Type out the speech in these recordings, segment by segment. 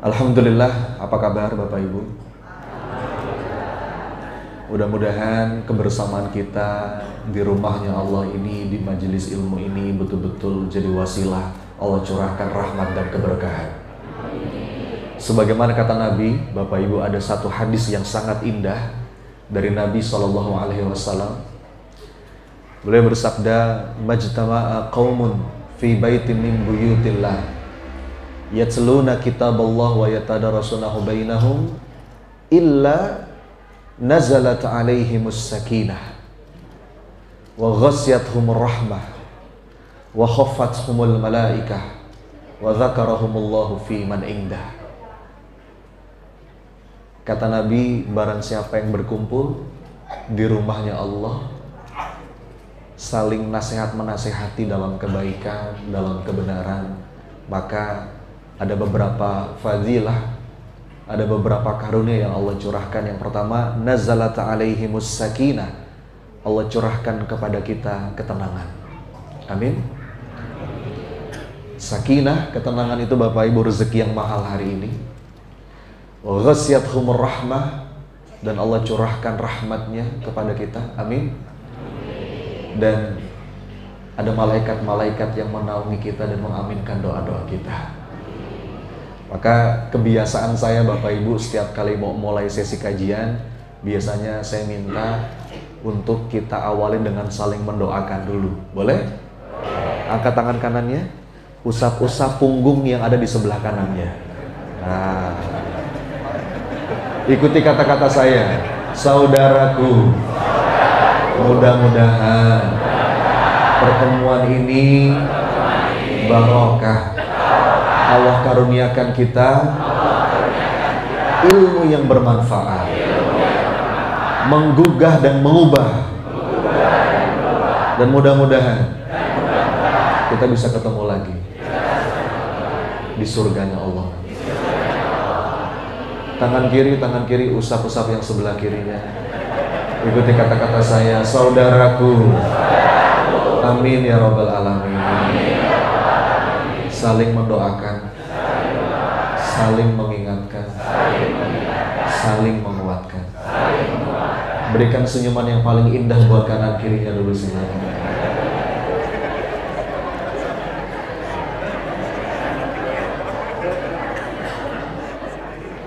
Alhamdulillah, apa kabar Bapak Ibu? Mudah-mudahan kebersamaan kita di rumahnya Allah ini, di majelis ilmu ini betul-betul jadi wasilah Allah curahkan rahmat dan keberkahan. Sebagaimana kata Nabi, Bapak Ibu, ada satu hadis yang sangat indah dari Nabi SAW. Beliau bersabda, "Majtama'a qaumun fi baitin min buyutillah yatluna kitaballah wa yatadarasunahu bainahum illa nazalat alaihimus sakinah wa ghasyiyatuhumur rahmah wa khaffathumul malaikah wa dzakarahumullahu fi man indah." Kata Nabi, barang siapa yang berkumpul di rumahnya Allah, saling nasihat menasehati dalam kebaikan, dalam kebenaran, maka ada beberapa fadilah, ada beberapa karunia yang Allah curahkan. Yang pertama, nazalat alaihimus sakinah, Allah curahkan kepada kita ketenangan. Amin. Sakinah, ketenangan itu Bapak Ibu rezeki yang mahal hari ini. Wa ghasyiyatuhumur rahmah, dan Allah curahkan rahmatnya kepada kita. Amin. Dan ada malaikat-malaikat yang menaungi kita dan mengaminkan doa-doa kita. Maka kebiasaan saya Bapak Ibu, setiap kali mau mulai sesi kajian, biasanya saya minta untuk kita awali dengan saling mendoakan dulu. Boleh? Angkat tangan kanannya, usap-usap punggung yang ada di sebelah kanannya. Nah, ikuti kata-kata saya, saudaraku, mudah-mudahan pertemuan ini barokah. Allah karuniakan kita ilmu yang bermanfaat, menggugah dan mengubah, dan mudah-mudahan kita bisa ketemu lagi di surganya Allah. Tangan kiri usap-usap yang sebelah kirinya. Ikuti kata-kata saya, saudaraku. Amin ya rabbal alamin. Saling mendoakan, saling mengingatkan, saling menguatkan. Berikan senyuman yang paling indah buat kanan kirinya dulu silakan.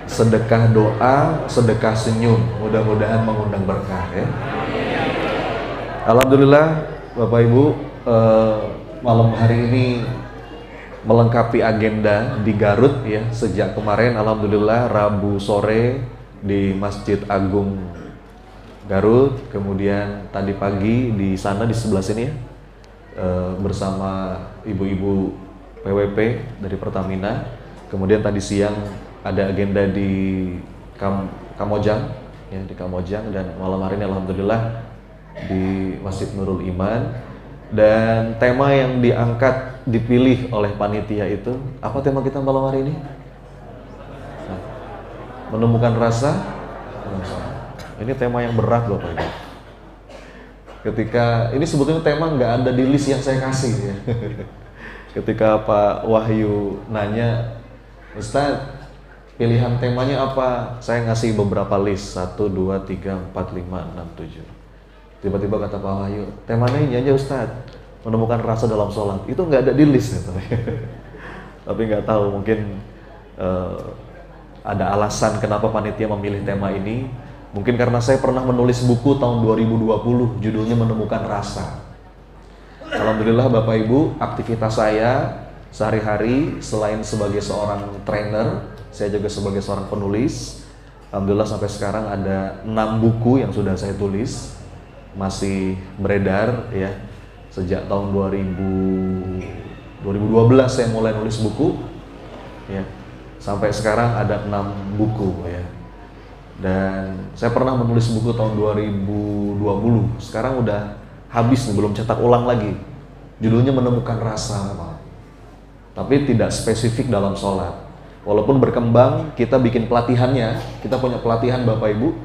Sedekah doa, sedekah senyum, mudah-mudahan mengundang berkah ya. Alhamdulillah Bapak Ibu, malam hari ini melengkapi agenda di Garut ya. Sejak kemarin alhamdulillah Rabu sore di Masjid Agung Garut, kemudian tadi pagi di sana di sebelah sini ya, bersama ibu-ibu PWP dari Pertamina. Kemudian tadi siang ada agenda di Kamojang ya, di Kamojang, dan malam hari ini alhamdulillah di Masjid Nurul Iman. Dan tema yang diangkat, dipilih oleh panitia itu, apa tema kita malam hari ini? Nah, menemukan rasa. Ini tema yang berat Bapak Ibu. Ketika ini sebetulnya tema nggak ada di list yang saya kasih ya. Ketika Pak Wahyu nanya, Ustaz, pilihan temanya apa? Saya ngasih beberapa list, 1, 2, 3, 4, 5, 6, 7. Tiba-tiba kata Pak Wahyu, temanya ini aja Ustaz, menemukan rasa dalam sholat. Itu nggak ada di list ya. Tapi nggak tahu, mungkin ada alasan kenapa panitia memilih tema ini. Mungkin karena saya pernah menulis buku tahun 2020, judulnya Menemukan Rasa. Alhamdulillah Bapak Ibu, aktivitas saya sehari-hari selain sebagai seorang trainer, saya juga sebagai seorang penulis. Alhamdulillah sampai sekarang ada 6 buku yang sudah saya tulis, masih beredar ya. Sejak tahun 2012 saya mulai nulis buku ya. Sampai sekarang ada 6 buku ya. Dan saya pernah menulis buku tahun 2020. Sekarang udah habis nih, belum cetak ulang lagi. Judulnya Menemukan Rasa memang. Tapi tidak spesifik dalam sholat. Walaupun berkembang, kita bikin pelatihannya. Kita punya pelatihan Bapak Ibu,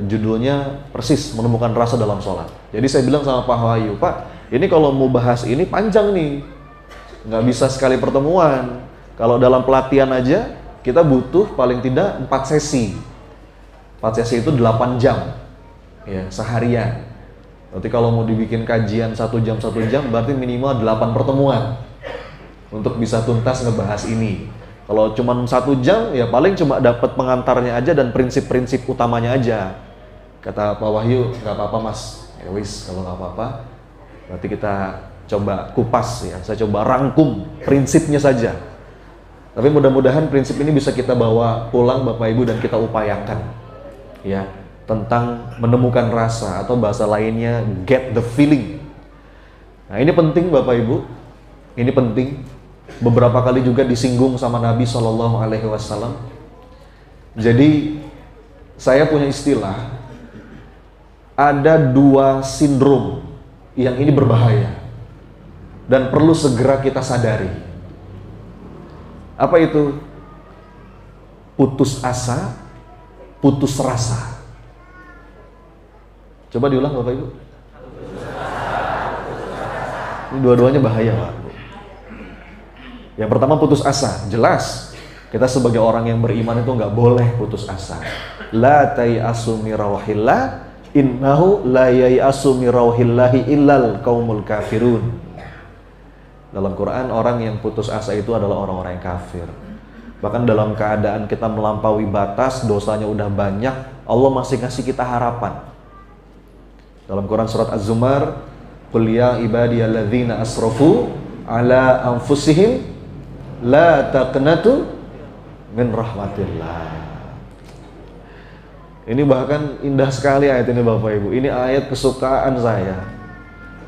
judulnya persis Menemukan Rasa dalam Sholat. Jadi saya bilang sama Pak Wahyu, Pak, ini kalau mau bahas ini panjang nih, nggak bisa sekali pertemuan. Kalau dalam pelatihan aja kita butuh paling tidak 4 sesi. 4 sesi itu 8 jam ya, seharian. Berarti kalau mau dibikin kajian 1 jam berarti minimal 8 pertemuan untuk bisa tuntas ngebahas ini. Kalau cuma 1 jam ya paling cuma dapat pengantarnya aja dan prinsip-prinsip utamanya aja. Kata Pak Wahyu, nggak apa-apa mas, ya wis kalau nggak apa-apa berarti kita coba kupas ya, saya coba rangkum prinsipnya saja. Tapi mudah-mudahan prinsip ini bisa kita bawa pulang Bapak Ibu dan kita upayakan ya, tentang menemukan rasa atau bahasa lainnya get the feeling. Nah ini penting Bapak Ibu, ini penting. Beberapa kali juga disinggung sama Nabi SAW. Jadi saya punya istilah, ada 2 sindrom yang ini berbahaya dan perlu segera kita sadari. Apa itu? Putus asa, putus rasa. Coba diulang Bapak Ibu. Ini dua-duanya bahaya Pak. Yang pertama putus asa, jelas kita sebagai orang yang beriman itu nggak boleh putus asa. La tayasu min rauhillah, innahu la yayasu min rauhillahi illal qaumul kafirun. Dalam Quran orang yang putus asa itu adalah orang-orang yang kafir. Bahkan dalam keadaan kita melampaui batas, dosanya udah banyak, Allah masih kasih kita harapan. Dalam Quran surat Az-Zumar, qul ya ibadiyalladzina asrafu ala anfusihim la taqnatu min rahmatillah. Ini bahkan indah sekali ayat ini Bapak Ibu. Ini ayat kesukaan saya.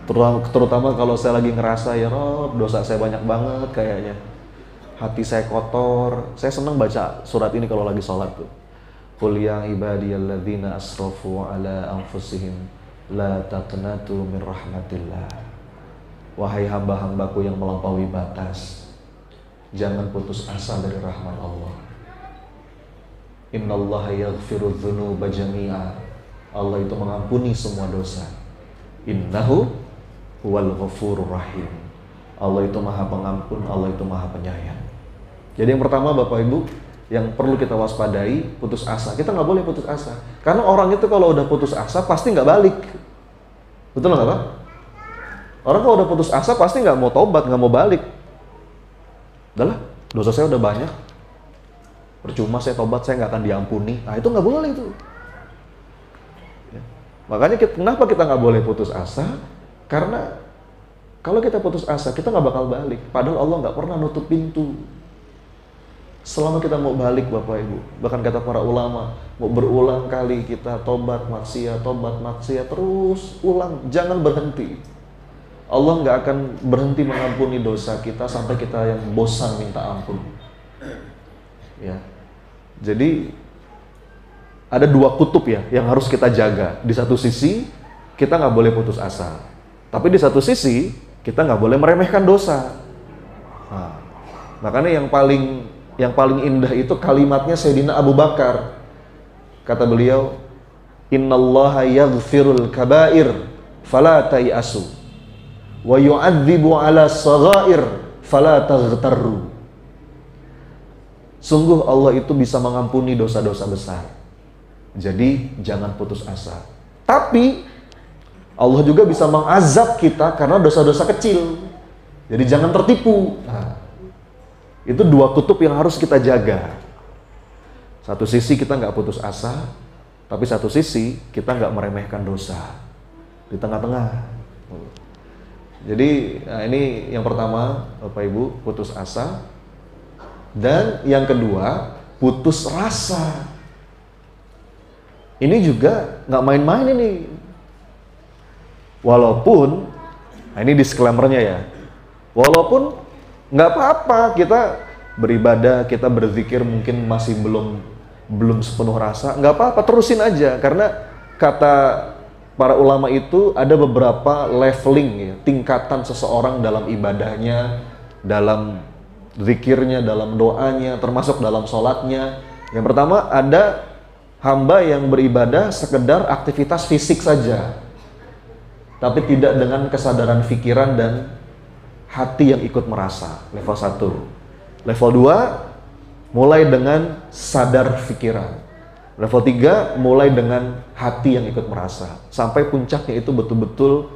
Terutama kalau saya lagi ngerasa ya Rob, dosa saya banyak banget kayaknya. Hati saya kotor. Saya senang baca surat ini kalau lagi sholat tuh. Qul ya ibadiyalladzina asrafu ala anfusihim la taqnatu min rahmatillah. Wahai hamba-hambaku yang melampaui batas, jangan putus asa dari rahmat Allah. Innallaha yaghfiru dzunuba jami'a. Allah itu mengampuni semua dosa. Innahu huwal ghafurur rahim. Allah itu maha pengampun, Allah itu maha penyayang. Jadi yang pertama Bapak Ibu, yang perlu kita waspadai, putus asa. Kita nggak boleh putus asa. Karena orang itu kalau udah putus asa pasti nggak balik. Betul nggak Pak? Orang kalau udah putus asa pasti nggak mau tobat, nggak mau balik. Udahlah, dosa saya udah banyak. Percuma saya tobat, saya nggak akan diampuni. Nah itu nggak boleh itu. Ya. Makanya kenapa kita nggak boleh putus asa? Karena kalau kita putus asa, kita nggak bakal balik. Padahal Allah nggak pernah nutup pintu. Selama kita mau balik Bapak Ibu, bahkan kata para ulama, mau berulang kali kita tobat maksiat, terus ulang, jangan berhenti. Allah nggak akan berhenti mengampuni dosa kita sampai kita yang bosan minta ampun. Ya, jadi ada 2 kutub ya yang harus kita jaga. Di satu sisi kita nggak boleh putus asa, tapi di satu sisi kita nggak boleh meremehkan dosa. Nah, makanya yang paling indah itu kalimatnya Sayyidina Abu Bakar. Kata beliau, innallaha yaghfirul kabair fala tayasu wa yu'adzibu ala saghair fala taghtarru. Sungguh Allah itu bisa mengampuni dosa-dosa besar. Jadi jangan putus asa. Tapi Allah juga bisa mengazab kita karena dosa-dosa kecil. Jadi jangan tertipu. Nah, itu 2 kutub yang harus kita jaga. Satu sisi kita nggak putus asa, tapi satu sisi kita nggak meremehkan dosa. Di tengah-tengah. Jadi nah ini yang pertama Bapak Ibu, putus asa. Dan yang kedua, putus rasa. Ini juga nggak main-main ini. Walaupun, nah ini disclaimer-nya ya. Walaupun nggak apa-apa kita beribadah, kita berzikir mungkin masih belum sepenuh rasa, nggak apa-apa, terusin aja. Karena kata para ulama itu ada beberapa leveling ya, tingkatan seseorang dalam ibadahnya, dalam zikirnya, dalam doanya, termasuk dalam sholatnya. Yang pertama ada hamba yang beribadah sekedar aktivitas fisik saja, tapi tidak dengan kesadaran pikiran dan hati yang ikut merasa. Level 1. Level 2, mulai dengan sadar pikiran. Level 3 mulai dengan hati yang ikut merasa. Sampai puncaknya itu betul-betul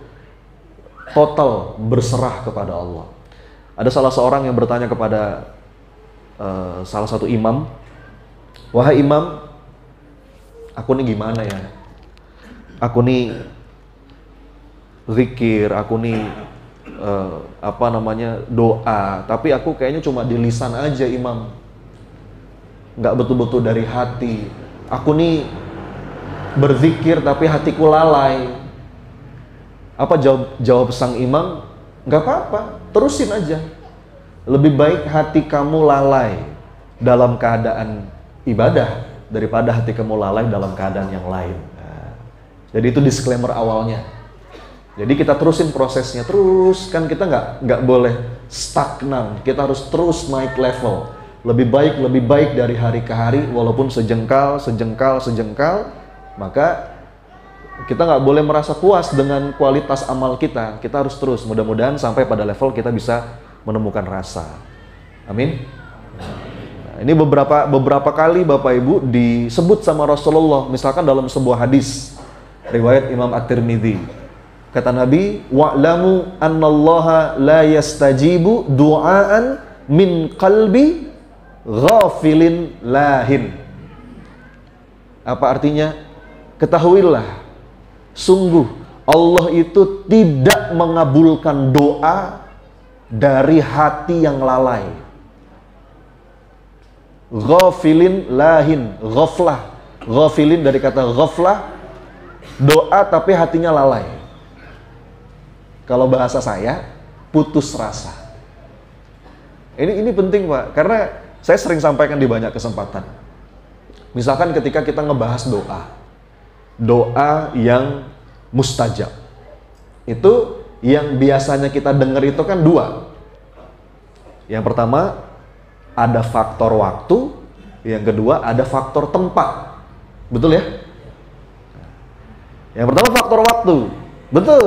total berserah kepada Allah. Ada salah seorang yang bertanya kepada salah satu imam, "Wahai imam, aku nih gimana ya? Aku nih zikir, aku nih doa, tapi aku kayaknya cuma di lisan aja imam, nggak betul-betul dari hati. Aku nih berzikir tapi hatiku lalai." Apa jawab sang imam? Nggak apa-apa, terusin aja. Lebih baik hati kamu lalai dalam keadaan ibadah daripada hati kamu lalai dalam keadaan yang lain. Nah, jadi itu disclaimer awalnya. Jadi kita terusin prosesnya terus, kan kita nggak boleh stagnan. Kita harus terus naik level. Lebih baik dari hari ke hari, walaupun sejengkal, maka kita nggak boleh merasa puas dengan kualitas amal kita. Kita harus terus, mudah-mudahan sampai pada level kita bisa menemukan rasa. Amin. Nah, ini beberapa kali Bapak Ibu disebut sama Rasulullah, misalkan dalam sebuah hadis riwayat Imam At-Tirmidzi. Kata Nabi, "Wa'lamu annallaha la yastajibu du'aan min qalbi ghafilin lahin." Apa artinya? Ketahuilah, sungguh Allah itu tidak mengabulkan doa dari hati yang lalai. Ghafilin lahin, ghaflah. Ghafilin dari kata ghaflah, doa tapi hatinya lalai. Kalau bahasa saya, putus rasa. Ini penting Pak, karena saya sering sampaikan di banyak kesempatan. Misalkan ketika kita ngebahas doa yang mustajab, itu yang biasanya kita dengar itu kan dua. Yang pertama, ada faktor waktu. Yang kedua, ada faktor tempat. Betul ya? Yang pertama faktor waktu. Betul.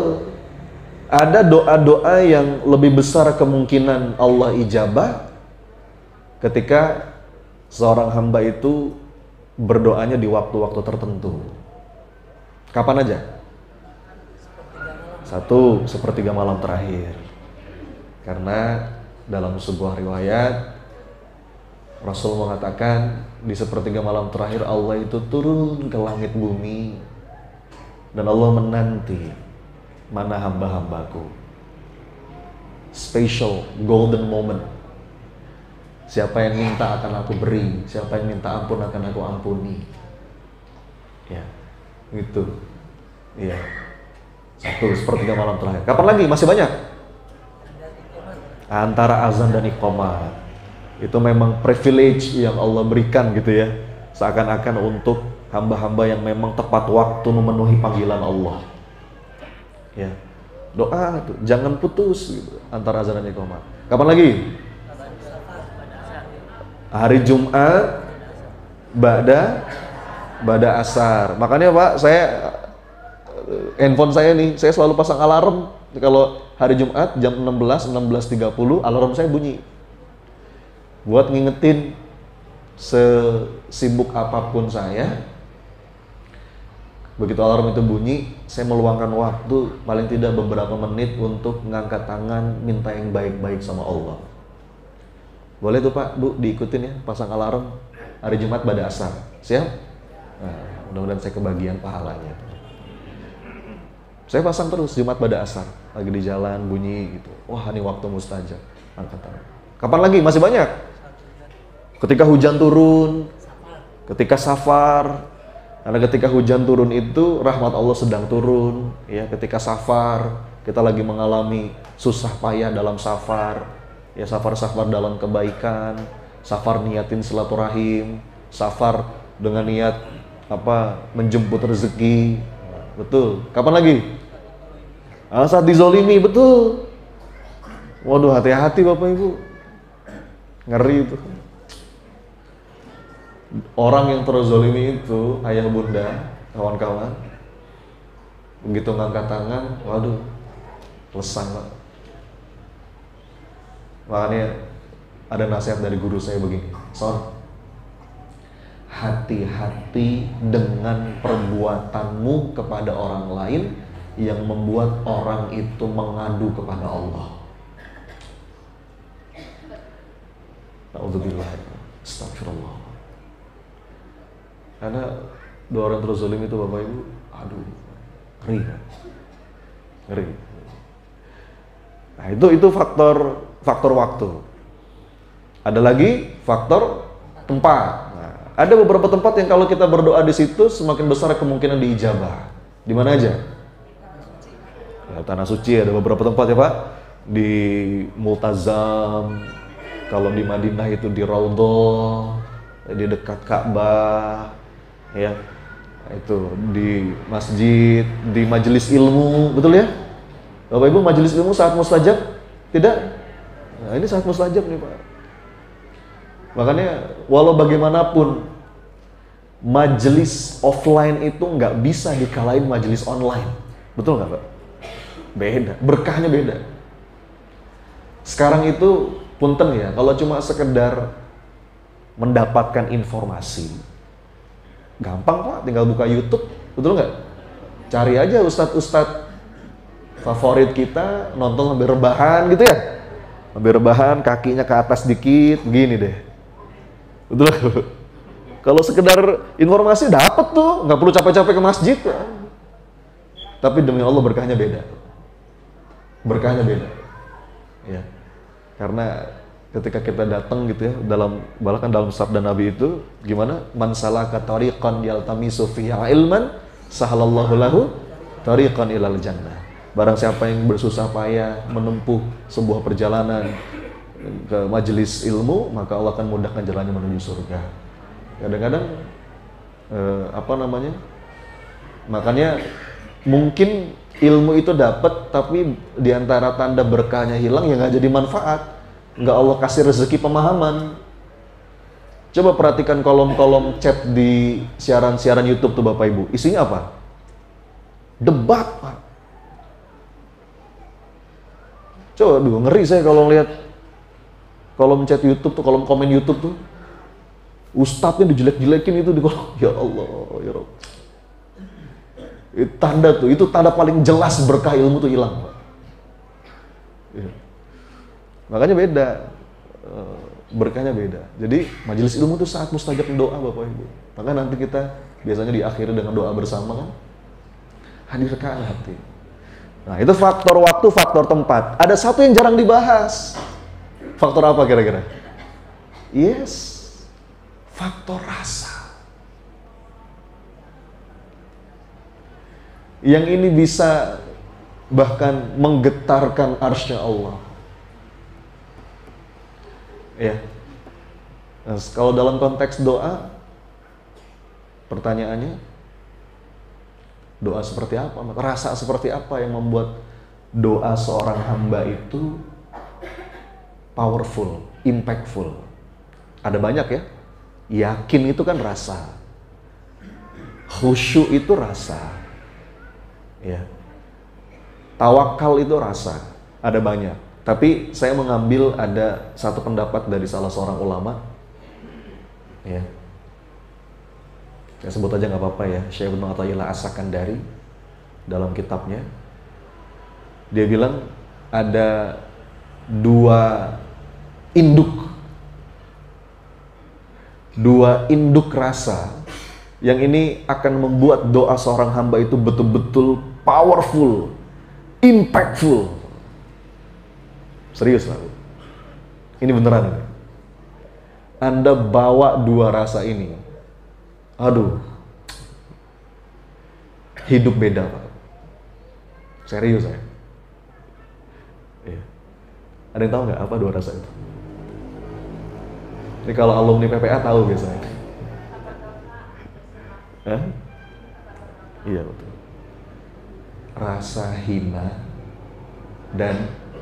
Ada doa-doa yang lebih besar kemungkinan Allah ijabah ketika seorang hamba itu berdoanya di waktu-waktu tertentu. Kapan aja? 1, sepertiga malam terakhir. Karena dalam sebuah riwayat Rasul mengatakan di sepertiga malam terakhir Allah itu turun ke langit bumi dan Allah menanti mana hamba-hambaku. Special golden moment. Siapa yang minta akan aku beri, siapa yang minta ampun akan aku ampuni. Ya, gitu. Iya. 1, sepertiga malam terakhir. Kapan lagi? Masih banyak. Antara azan dan iqamah. Itu memang privilege yang Allah berikan gitu ya. Seakan-akan untuk hamba-hamba yang memang tepat waktu memenuhi panggilan Allah. Ya. Doa itu jangan putus gitu antara azan dan iqamah. Kapan lagi? Hari Jumat ba'da asar. Makanya Pak, handphone saya nih, saya selalu pasang alarm. Kalau hari Jumat jam 16:30 alarm saya bunyi. Buat ngingetin sesibuk apapun saya, begitu alarm itu bunyi, saya meluangkan waktu paling tidak beberapa menit untuk mengangkat tangan, minta yang baik-baik sama Allah. Boleh tuh Pak, Bu, diikutin ya, pasang alarm hari Jumat ba'da asar. Siap? Nah, mudah-mudahan saya kebagian pahalanya. Saya pasang terus Jumat ba'da asar, lagi di jalan bunyi gitu. Wah, ini waktu mustajab. Angkat tangan. Kapan lagi? Masih banyak. Ketika hujan turun, ketika safar. Karena ketika hujan turun itu rahmat Allah sedang turun, ya. Ketika safar, kita lagi mengalami susah payah dalam safar. Ya, safar dalam kebaikan, safar niatin silaturahim, safar dengan niat menjemput rezeki. Betul. Kapan lagi? Saat dizolimi, betul. Waduh, hati-hati Bapak Ibu. Ngeri itu. Orang yang terzolimi itu, ayah bunda, kawan-kawan, begitu ngangkat tangan, waduh, lesang Pak. Makanya ada nasihat dari guru saya begini, Son, hati-hati dengan perbuatanmu kepada orang lain yang membuat orang itu mengadu kepada Allah. Na'udzubillah. Astagfirullah. Karena dua orang terzalim itu Bapak Ibu, aduh, ngeri kan? Ngeri. Nah, itu faktor waktu. Ada lagi faktor tempat. Nah, ada beberapa tempat yang kalau kita berdoa di situ semakin besar kemungkinan diijabah. Di mana aja? Ya, tanah suci ada beberapa tempat ya Pak. Di Multazam, kalau di Madinah itu di Raudhah, di dekat Ka'bah, ya. Itu di masjid, di majelis ilmu, betul ya? Bapak Ibu, majelis ilmu saat mustajab? Tidak? Nah, ini saat mustajab nih Pak. Makanya walau bagaimanapun majelis offline itu nggak bisa dikalahin majelis online. Betul nggak Pak? Beda, berkahnya beda. Sekarang itu punten ya, kalau cuma sekedar mendapatkan informasi, gampang Pak, tinggal buka YouTube, betul nggak? Cari aja ustadz-ustadz favorit kita, nonton sambil rebahan gitu ya. Sambil rebahan, kakinya ke atas dikit, gini deh. Betul nggak? Kalau sekedar informasi dapat tuh, nggak perlu capek-capek ke masjid. Ya. Tapi demi Allah berkahnya beda. Berkahnya beda. Ya. Karena ketika kita datang gitu ya, bahkan dalam sabda Nabi itu gimana? Man salaka tariqan yaltamisu fiha ilman sahalallahu lahu tariqan ilal jannah. Barang siapa yang bersusah payah menempuh sebuah perjalanan ke majelis ilmu, maka Allah akan mudahkan jalannya menuju surga. Kadang-kadang makanya mungkin ilmu itu dapat, tapi diantara tanda berkahnya hilang ya nggak jadi manfaat. Nggak Allah kasih rezeki pemahaman. Coba perhatikan kolom-kolom chat di siaran-siaran YouTube tuh Bapak Ibu. Isinya apa? Debat Pak. Coba aduh, ngeri saya kalau lihat kolom chat YouTube tuh, kolom komen YouTube tuh. Ustadznya dijelek-jelekin itu di kolom. Ya Allah, ya Rabb. Itu tanda paling jelas berkah ilmu tuh hilang Pak. Ya. Makanya beda, berkahnya beda. Jadi majelis ilmu itu saat mustajab doa Bapak Ibu. Maka nanti kita biasanya diakhiri dengan doa bersama kan, hadirkan hati. Nah itu faktor waktu, faktor tempat. Ada satu yang jarang dibahas. Faktor apa kira-kira? Yes, faktor rasa. Yang ini bisa bahkan menggetarkan arsy Allah. Ya. Nah, kalau dalam konteks doa, pertanyaannya, doa seperti apa? Rasa seperti apa yang membuat doa seorang hamba itu powerful, impactful? Ada banyak ya. Yakin itu kan rasa. Khusyuk itu rasa. Ya. Tawakal itu rasa. Ada banyak. Tapi saya mengambil ada satu pendapat dari salah seorang ulama. Ya. Ya sebut aja nggak apa-apa ya. Syekh Ibnu Athaillah As-Sakandari dalam kitabnya. Dia bilang ada dua induk rasa yang ini akan membuat doa seorang hamba itu betul-betul powerful, impactful. Serius lah. Ini beneran. Anda bawa dua rasa ini. Aduh. Hidup beda, Pak. Serius saya. Iya. Ada yang tahu nggak apa dua rasa itu? Ini kalau alumni PPA tahu biasanya. Hah? Iya betul. Rasa hina dan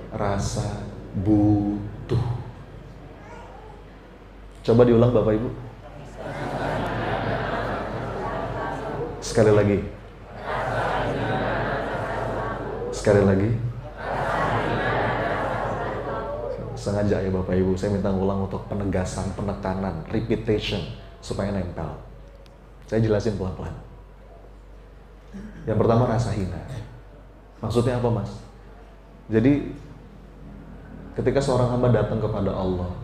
rasa butuh. Coba diulang Bapak Ibu. Sekali lagi. Sekali lagi. Sengaja ya Bapak Ibu, saya minta ulang untuk penegasan, penekanan, repetition supaya nempel. Saya jelasin pelan-pelan. Yang pertama rasa hina. Maksudnya apa, Mas? Jadi ketika seorang hamba datang kepada Allah,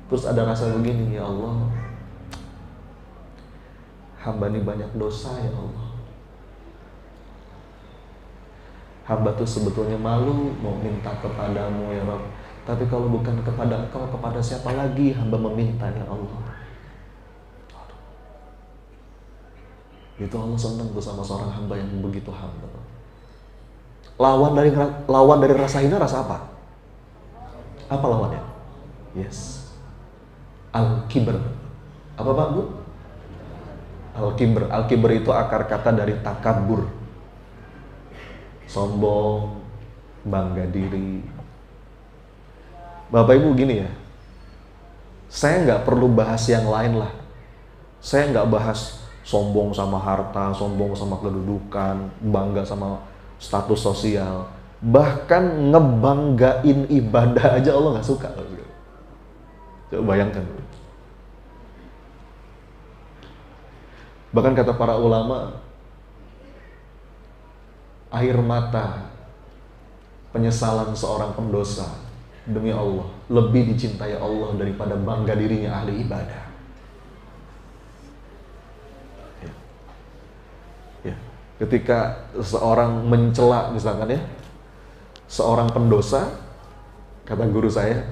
terus ada rasa begini, ya Allah, hamba ini banyak dosa ya Allah. Hamba tuh sebetulnya malu mau minta kepadamu ya Rabb. Tapi kalau bukan kepada Engkau, kepada siapa lagi hamba meminta ya Allah. Itu Allah senang tuh sama seorang hamba yang begitu hamba. Lawan dari rasa hina rasa apa? Apa lawannya? Yes. Al-kibr. Apa Pak Bu? Al-kibr. Al-kibr itu akar kata dari takabur. Sombong, bangga diri. Bapak Ibu gini ya, saya nggak perlu bahas yang lain lah. Saya nggak bahas sombong sama harta, sombong sama kedudukan, bangga sama status sosial. Bahkan ngebanggain ibadah aja Allah nggak suka. Coba bayangkan. Bahkan kata para ulama, air mata penyesalan seorang pendosa demi Allah lebih dicintai Allah daripada bangga dirinya ahli ibadah. Ya. Ketika seorang mencela misalkan ya, seorang pendosa, kata guru saya,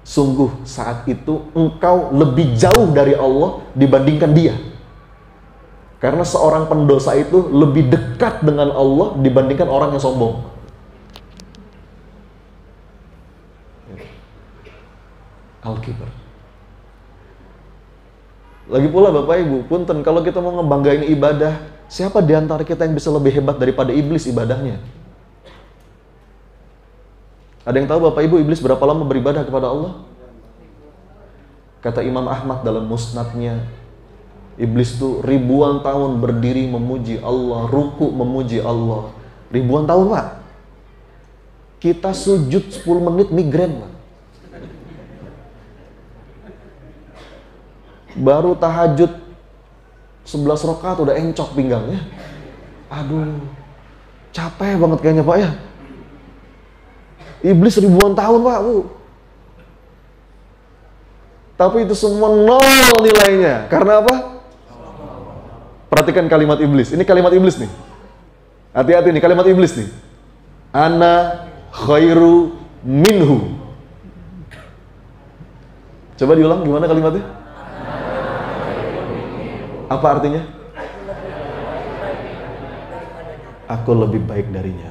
sungguh saat itu engkau lebih jauh dari Allah dibandingkan dia. Karena seorang pendosa itu lebih dekat dengan Allah dibandingkan orang yang sombong. Al-kibr. Lagi pula Bapak Ibu, punten kalau kita mau ngebanggain ibadah, siapa di antara kita yang bisa lebih hebat daripada iblis ibadahnya? Ada yang tahu Bapak Ibu iblis berapa lama beribadah kepada Allah? Kata Imam Ahmad dalam musnadnya, iblis itu ribuan tahun berdiri memuji Allah, ruku memuji Allah. Ribuan tahun Pak. Kita sujud 10 menit migrain Pak. Baru tahajud 11 rakaat udah encok pinggangnya. Aduh, capek banget kayaknya Pak ya. Iblis ribuan tahun Pak Bu. Tapi itu semua nol nilainya. Karena apa? Perhatikan kalimat iblis. Ini kalimat iblis nih. Hati-hati nih kalimat iblis nih. Ana khairu minhu. Coba diulang gimana kalimatnya? Apa artinya? Aku lebih baik darinya.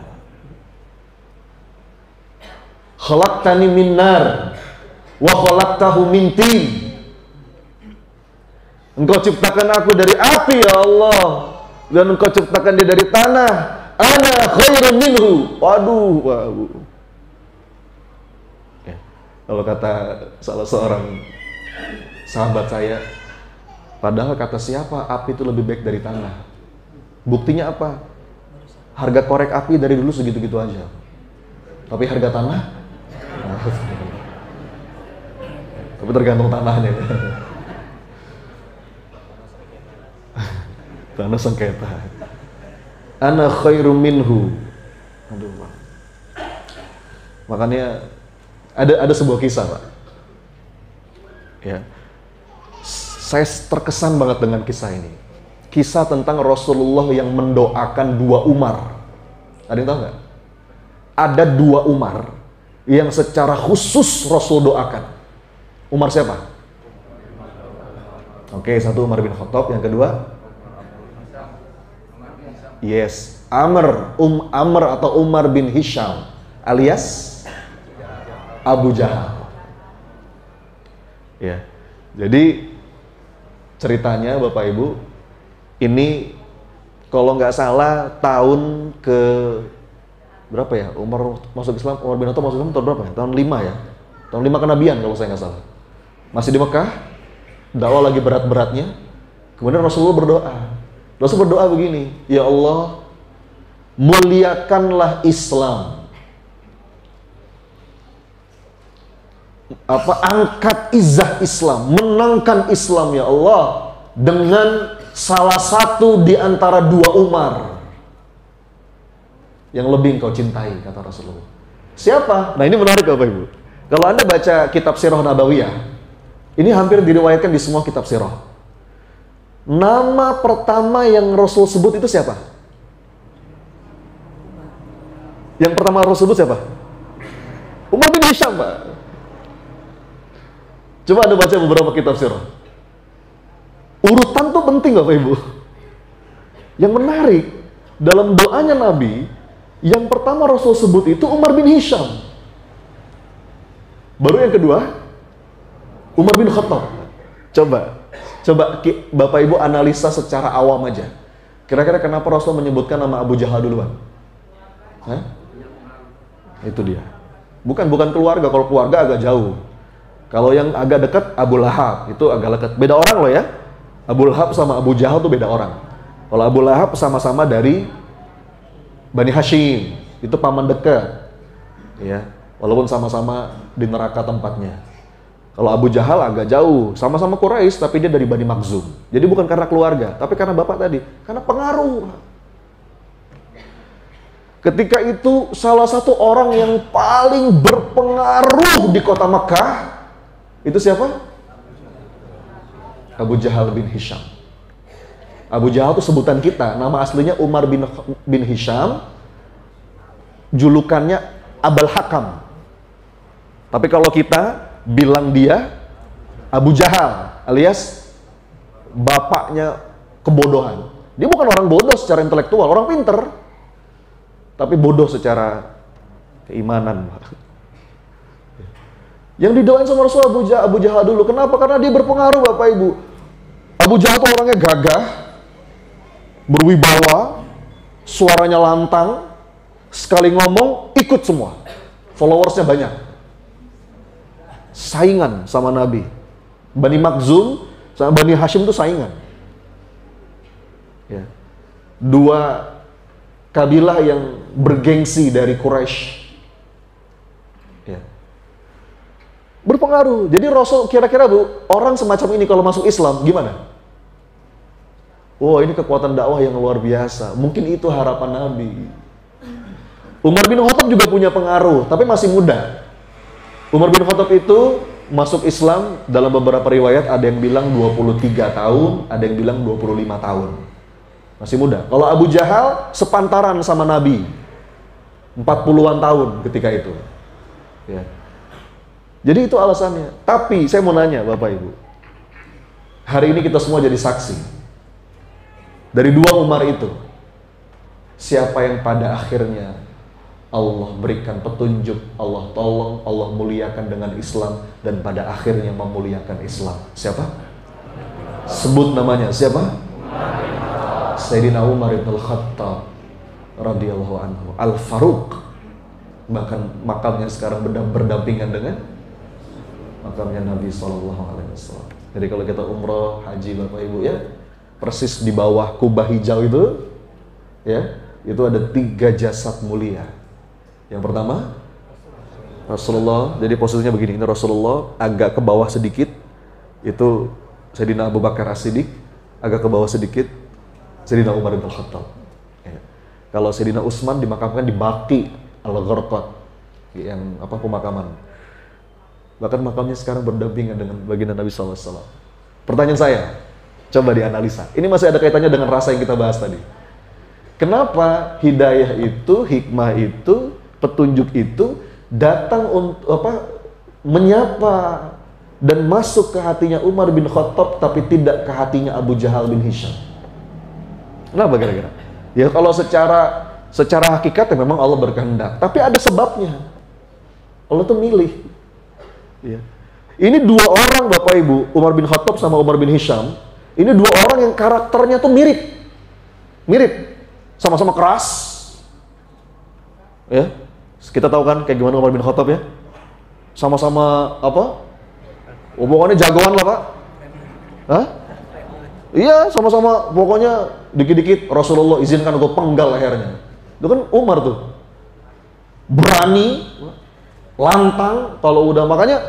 Khalaqtani min nar wa khalaqtahu min tin. Engkau ciptakan aku dari api ya Allah, dan engkau ciptakan dia dari tanah. Ana khairun minhu. Waduh, waduh. Ya, kalau kata salah seorang sahabat saya, padahal kata siapa api itu lebih baik dari tanah. Buktinya apa? Harga korek api dari dulu segitu-gitu aja. Tapi harga tanah? Tapi tergantung tanahnya. Tanah sengketa. Ana khairum minhu. Aduh, Pak. Makanya ada sebuah kisah, Pak. Ya. Saya terkesan banget dengan kisah ini. Kisah tentang Rasulullah yang mendoakan 2 Umar. Ada yang tahu nggak? Ada 2 Umar yang secara khusus Rasul doakan. Umar siapa? Oke, satu Umar bin Khattab, yang kedua? Yes, Amr atau Umar bin Hisham alias Abu Jahal. Ya. Jadi ceritanya Bapak Ibu, ini kalau nggak salah tahun ke berapa ya? Umar masuk Islam, Umar bin Khattab masuk Islam tahun berapa ya? Tahun 5 ya? Tahun 5 kenabian kalau saya nggak salah. Masih di Mekah, dakwah lagi berat-beratnya. Kemudian Rasulullah berdoa. Rasul berdoa begini, ya Allah, muliakanlah Islam. Angkat izah Islam, menangkan Islam ya Allah. dengan salah satu di antara dua Umar yang lebih engkau cintai, kata Rasulullah. Siapa? Nah ini menarik Bapak Ibu. Kalau Anda baca kitab Sirah Nabawiyah, ini hampir diriwayatkan di semua kitab sirah. Nama pertama yang Rasul sebut itu siapa? Yang pertama Rasul sebut siapa? Umar bin Hisham, Pak. Coba Anda baca beberapa kitab sirah. Urutan tuh penting Bapak Ibu. Yang menarik, dalam doanya Nabi, yang pertama Rasul sebut itu Umar bin Hisham. Baru yang kedua, Umar bin Khattab. Coba Bapak Ibu analisa secara awam aja. Kira-kira kenapa Rasul menyebutkan nama Abu Jahal duluan? Hah? Itu dia. Bukan keluarga, kalau keluarga agak jauh. Kalau yang agak dekat Abu Lahab, itu agak dekat. Beda orang loh ya. Abu Lahab sama Abu Jahal itu beda orang. Kalau Abu Lahab sama-sama dari Bani Hashim, itu paman dekat. Ya, walaupun sama-sama di neraka tempatnya. Kalau Abu Jahal agak jauh, sama-sama Quraisy tapi dia dari Bani Makhzum. Jadi bukan karena keluarga, tapi karena bapak tadi, karena pengaruh. Ketika itu salah satu orang yang paling berpengaruh di kota Mekah, itu siapa? Abu Jahal bin Hisham. Abu Jahal itu sebutan kita, nama aslinya Umar bin Hisham, julukannya Abul Hakam. Tapi kalau kita bilang dia Abu Jahal, alias bapaknya kebodohan. Dia bukan orang bodoh secara intelektual, orang pinter, tapi bodoh secara keimanan. Yang didoain sama Rasul Abu Jahal dulu. Kenapa? Karena dia berpengaruh Bapak Ibu. Abu Jahal itu orangnya gagah, berwibawa, suaranya lantang, sekali ngomong ikut semua, followersnya banyak, saingan sama Nabi. Bani Makhzum sama Bani Hashim itu saingan. Ya. Dua kabilah yang bergengsi dari Quraisy. Ya. Berpengaruh. Jadi Rasul kira-kira Bu, orang semacam ini kalau masuk Islam gimana? Oh, ini kekuatan dakwah yang luar biasa. Mungkin itu harapan Nabi. Umar bin Khattab juga punya pengaruh, tapi masih muda. Umar bin Khattab itu masuk Islam dalam beberapa riwayat ada yang bilang 23 tahun, ada yang bilang 25 tahun. Masih muda. Kalau Abu Jahal sepantaran sama Nabi. 40-an tahun ketika itu. Ya. Jadi itu alasannya. Tapi saya mau nanya Bapak Ibu. Hari ini kita semua jadi saksi. Dari dua Umar itu, siapa yang pada akhirnya Allah berikan petunjuk, Allah tolong, Allah muliakan dengan Islam, dan pada akhirnya memuliakan Islam? Siapa? Sebut namanya. Siapa? Sayyidina Umar bin Khattab radhiyallahu anhu, Al-Faruq. Bahkan makamnya sekarang berdampingan dengan makamnya Nabi SAW. Jadi kalau kita umroh, haji Bapak Ibu ya, persis di bawah kubah hijau itu, ya, itu ada 3 jasad mulia. Yang pertama Rasulullah, jadi posisinya begini, ini Rasulullah, agak ke bawah sedikit itu Sayyidina Abu Bakar As-Siddiq, agak ke bawah sedikit Sayyidina Umar bin Khattab. Ya. Kalau Sayyidina Utsman dimakamkan di Baqi Al-Gharqad, yang pemakaman. Bahkan makamnya sekarang berdampingan dengan baginda Nabi SAW. Pertanyaan saya, coba dianalisa. Ini masih ada kaitannya dengan rasa yang kita bahas tadi. Kenapa hidayah itu, hikmah itu, petunjuk itu datang untuk menyapa dan masuk ke hatinya Umar bin Khattab, tapi tidak ke hatinya Abu Jahal bin Hisham? Kenapa kira-kira? Ya kalau secara hakikat ya memang Allah berkehendak, tapi ada sebabnya. Allah tuh milih. Ya. Ini dua orang Bapak Ibu, Umar bin Khattab sama Umar bin Hisham. Ini dua orang yang karakternya tuh mirip, sama-sama keras. Ya, kita tahu kan kayak gimana Umar bin Khattab ya. Sama-sama pokoknya jagoan lah Pak. Hah? Iya, sama-sama pokoknya dikit-dikit Rasulullah izinkan gue penggal lehernya. Itu kan Umar tuh. Berani, lantang, kalau udah makanya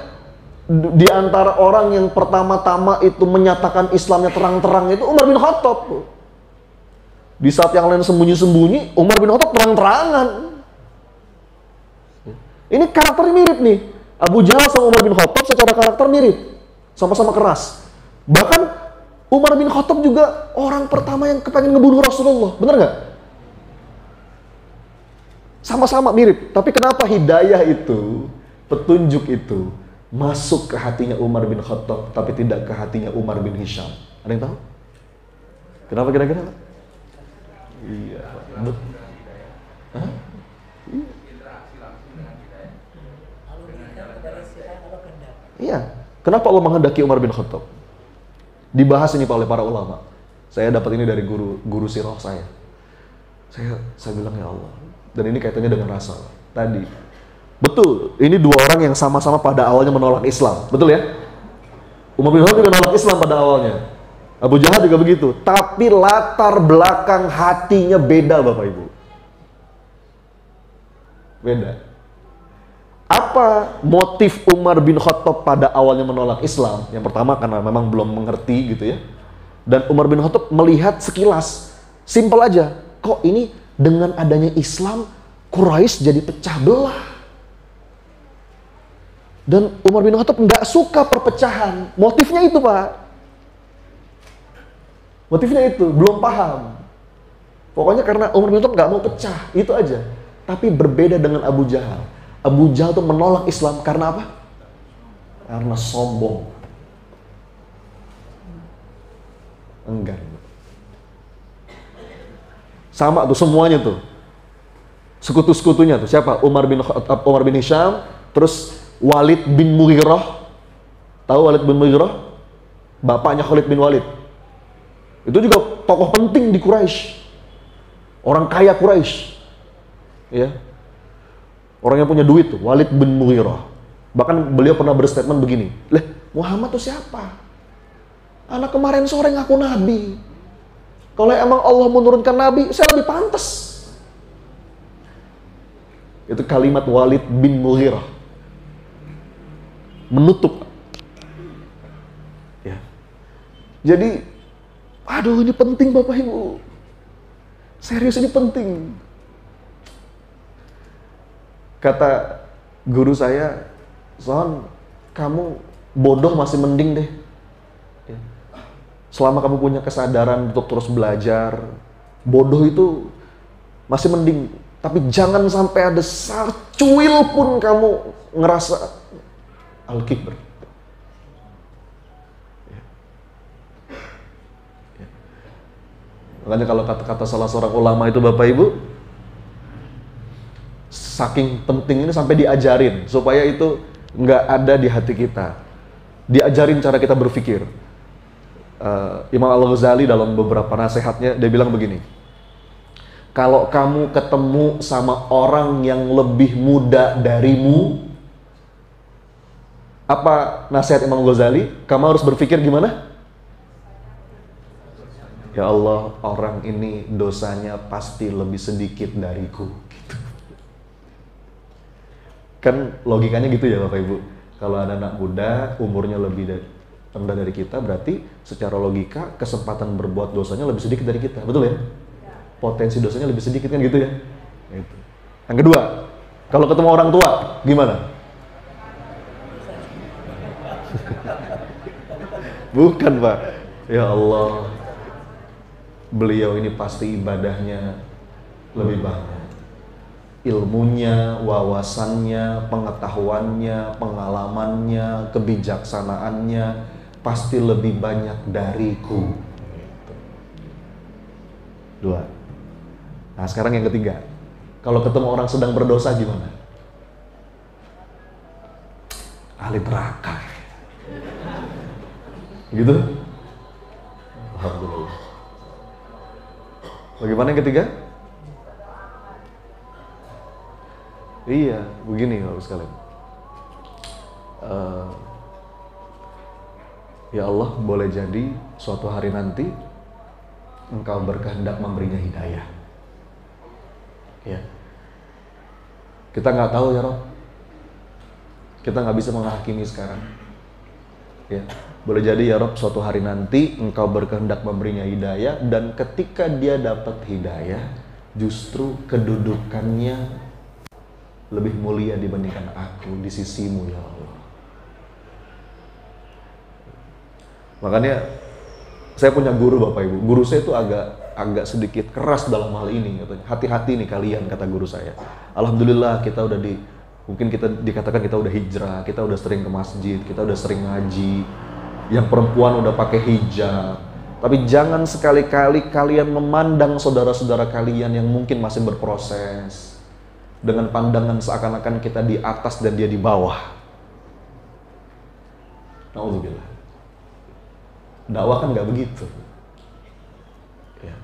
Di antara orang yang pertama-tama itu menyatakan Islamnya terang-terang itu Umar bin Khattab. Di saat yang lain sembunyi-sembunyi, Umar bin Khattab terang-terangan. Ini karakternya mirip nih. Abu Jahal sama Umar bin Khattab secara karakter mirip. Sama-sama keras. Bahkan Umar bin Khattab juga orang pertama yang kepengen ngebunuh Rasulullah. Bener nggak? Sama-sama mirip. Tapi kenapa hidayah itu, petunjuk itu masuk ke hatinya Umar bin Khattab, tapi tidak ke hatinya Umar bin Hisham? Ada yang tahu? Kenapa kira-kira? Iya. Hah? Iya. Kenapa Allah menghendaki Umar bin Khattab? Dibahas ini oleh para ulama. Saya dapat ini dari guru sirah saya. Saya bilang, ya Allah. Dan ini kaitannya dengan rasa tadi. Betul, ini dua orang yang sama-sama pada awalnya menolak Islam. Betul ya? Umar bin Khattab juga menolak Islam pada awalnya. Abu Jahal juga begitu. Tapi latar belakang hatinya beda, Bapak Ibu. Beda. Apa motif Umar bin Khattab pada awalnya menolak Islam? Yang pertama karena memang belum mengerti gitu ya. Dan Umar bin Khattab melihat sekilas, simpel aja. Kok ini dengan adanya Islam, Quraisy jadi pecah belah. Dan Umar bin Khattab nggak suka perpecahan. Motifnya itu, Pak. Motifnya itu, belum paham. Pokoknya karena Umar bin Khattab nggak mau pecah, itu aja. Tapi berbeda dengan Abu Jahal. Abu Jahal tuh menolak Islam karena apa? Karena sombong. Enggak. Sama tuh semuanya tuh. Sekutu-sekutunya tuh siapa? Umar bin Khattab, Umar bin Hisham, terus Walid bin Mughirah. Tahu Walid bin Mughirah? Bapaknya Khalid bin Walid. Itu juga tokoh penting di Quraisy. Orang kaya Quraisy. Ya. Orang yang punya duit tuh, Walid bin Mughirah. Bahkan beliau pernah berstatement begini, "Lah, Muhammad tuh siapa? Anak kemarin sore ngaku nabi. Kalau emang Allah menurunkan nabi, saya lebih pantas." Itu kalimat Walid bin Mughirah. Menutup. Ya. Jadi, aduh ini penting Bapak Ibu. Serius ini penting. Kata guru saya, "Son, kamu bodoh masih mending deh. Selama kamu punya kesadaran untuk terus belajar, bodoh itu masih mending. Tapi jangan sampai ada secuil pun kamu ngerasa al-kibr." Makanya kalau kata-kata salah seorang ulama itu Bapak Ibu, saking penting ini sampai diajarin supaya itu nggak ada di hati kita. Diajarin cara kita berpikir. Imam Al-Ghazali dalam beberapa nasihatnya dia bilang begini, kalau kamu ketemu sama orang yang lebih muda darimu, apa nasihat Imam Al-Ghazali? Kamu harus berpikir gimana? Ya Allah, orang ini dosanya pasti lebih sedikit dariku. Gitu. Kan logikanya gitu ya Bapak Ibu. Kalau ada anak muda umurnya lebih rendah dari kita, berarti secara logika kesempatan berbuat dosanya lebih sedikit dari kita. Betul ya? Potensi dosanya lebih sedikit kan gitu ya? Gitu. Yang kedua, kalau ketemu orang tua gimana? Bukan Pak. Ya Allah, beliau ini pasti ibadahnya lebih banyak. Ilmunya, wawasannya, pengetahuannya, pengalamannya, kebijaksanaannya pasti lebih banyak dariku. Dua. Nah sekarang yang ketiga, kalau ketemu orang sedang berdosa gimana? Ahli neraka. Gitu? Alhamdulillah. Bagaimana yang ketiga? Iya, begini Bapak sekalian. Ya Allah, boleh jadi suatu hari nanti Engkau berkehendak memberinya hidayah. Ya. Kita nggak tahu ya Rob. Kita nggak bisa menghakimi sekarang. Ya, boleh jadi ya Rob suatu hari nanti Engkau berkehendak memberinya hidayah, dan ketika dia dapat hidayah, justru kedudukannya lebih mulia dibandingkan aku di sisimu ya Allah. Makanya saya punya guru Bapak Ibu. Guru saya itu agak sedikit keras dalam hal ini katanya. Hati-hati nih kalian, kata guru saya. Alhamdulillah kita udah mungkin kita dikatakan kita udah hijrah, kita udah sering ke masjid, kita udah sering ngaji. Yang perempuan udah pakai hijab. Tapi jangan sekali-kali kalian memandang saudara-saudara kalian yang mungkin masih berproses dengan pandangan seakan-akan kita di atas dan dia di bawah. Nauzubillah. Dakwah kan nggak begitu. Ya.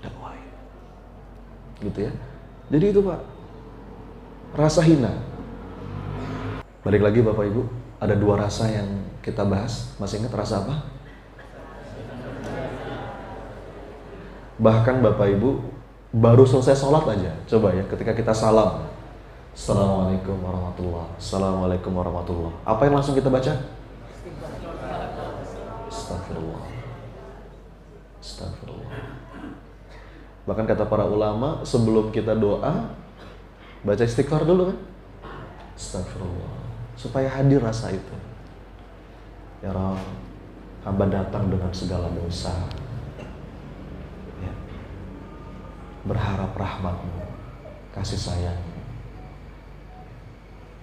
Dakwain. Gitu ya. Jadi itu Pak, rasa hina. Balik lagi Bapak Ibu, ada dua rasa yang kita bahas. Masih ingat rasa apa? Bahkan Bapak Ibu, baru selesai sholat aja, coba ya, ketika kita salam, Assalamualaikum warahmatullahi wabarakatuh, Assalamualaikum warahmatullahi wabarakatuh, apa yang langsung kita baca? Astagfirullah. Astagfirullah. Bahkan kata para ulama, sebelum kita doa, baca istighfar dulu kan? Astagfirullah. Supaya hadir rasa itu. Ya Rabb, hamba datang dengan segala dosa, ya, berharap rahmat-Mu, kasih sayang.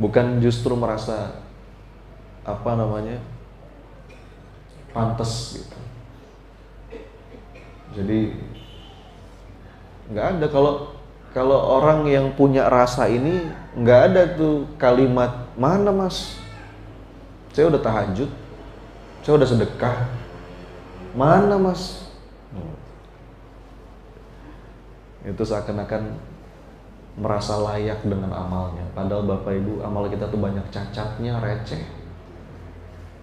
Bukan justru merasa pantas gitu. Jadi nggak ada, kalau orang yang punya rasa ini nggak ada tuh kalimat, mana Mas, saya udah tahajud, saya udah sedekah, mana Mas. Itu seakan-akan merasa layak dengan amalnya, padahal Bapak Ibu, amal kita tuh banyak cacatnya, receh.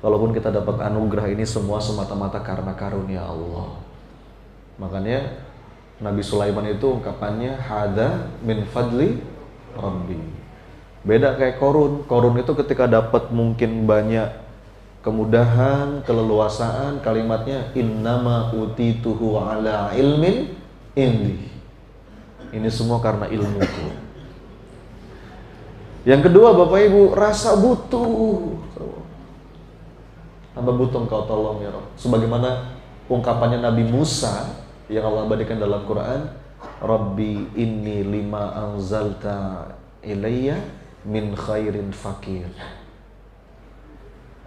Kalaupun kita dapat anugerah ini semua semata-mata karena karunia Allah. Makanya Nabi Sulaiman itu ungkapannya hadza min fadli Rabbi. Beda kayak Korun. Korun itu ketika dapat mungkin banyak kemudahan, keleluasaan, kalimatnya innama utituhu ala ilmin indi. Ini semua karena ilmuku. Yang kedua Bapak Ibu, rasa butuh. Hamba butuh Engkau tolong ya Rabb. Sebagaimana ungkapannya Nabi Musa yang Allah abadikan dalam Quran, Rabbi inni lima anzalta ilayya min khairin fakir.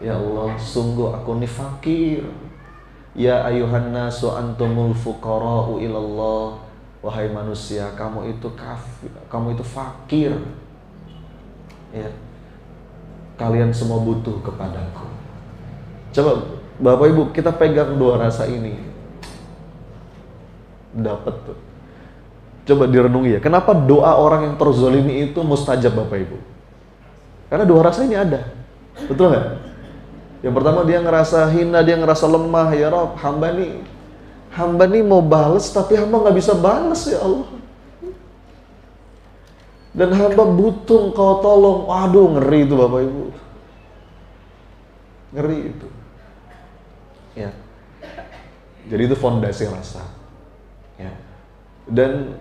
Ya Allah, sungguh aku ini fakir. Ya ayuhan nasu antumul fuqara'u ilallah. Wahai manusia, kamu itu kafir, kamu itu fakir. Ya. Kalian semua butuh kepadaku. Coba Bapak Ibu, kita pegang dua rasa ini. Dapat tuh. Coba direnungi ya. Kenapa doa orang yang terzolimi itu mustajab Bapak Ibu? Karena dua rasa ini ada. Betul nggak? Yang pertama dia ngerasa hina, dia ngerasa lemah. Ya Rabb, hamba nih mau balas tapi hamba nggak bisa balas ya Allah. Dan hamba butuh Engkau tolong. Waduh, ngeri itu Bapak Ibu. Ngeri itu. Ya. Jadi itu fondasi rasa. Ya. Dan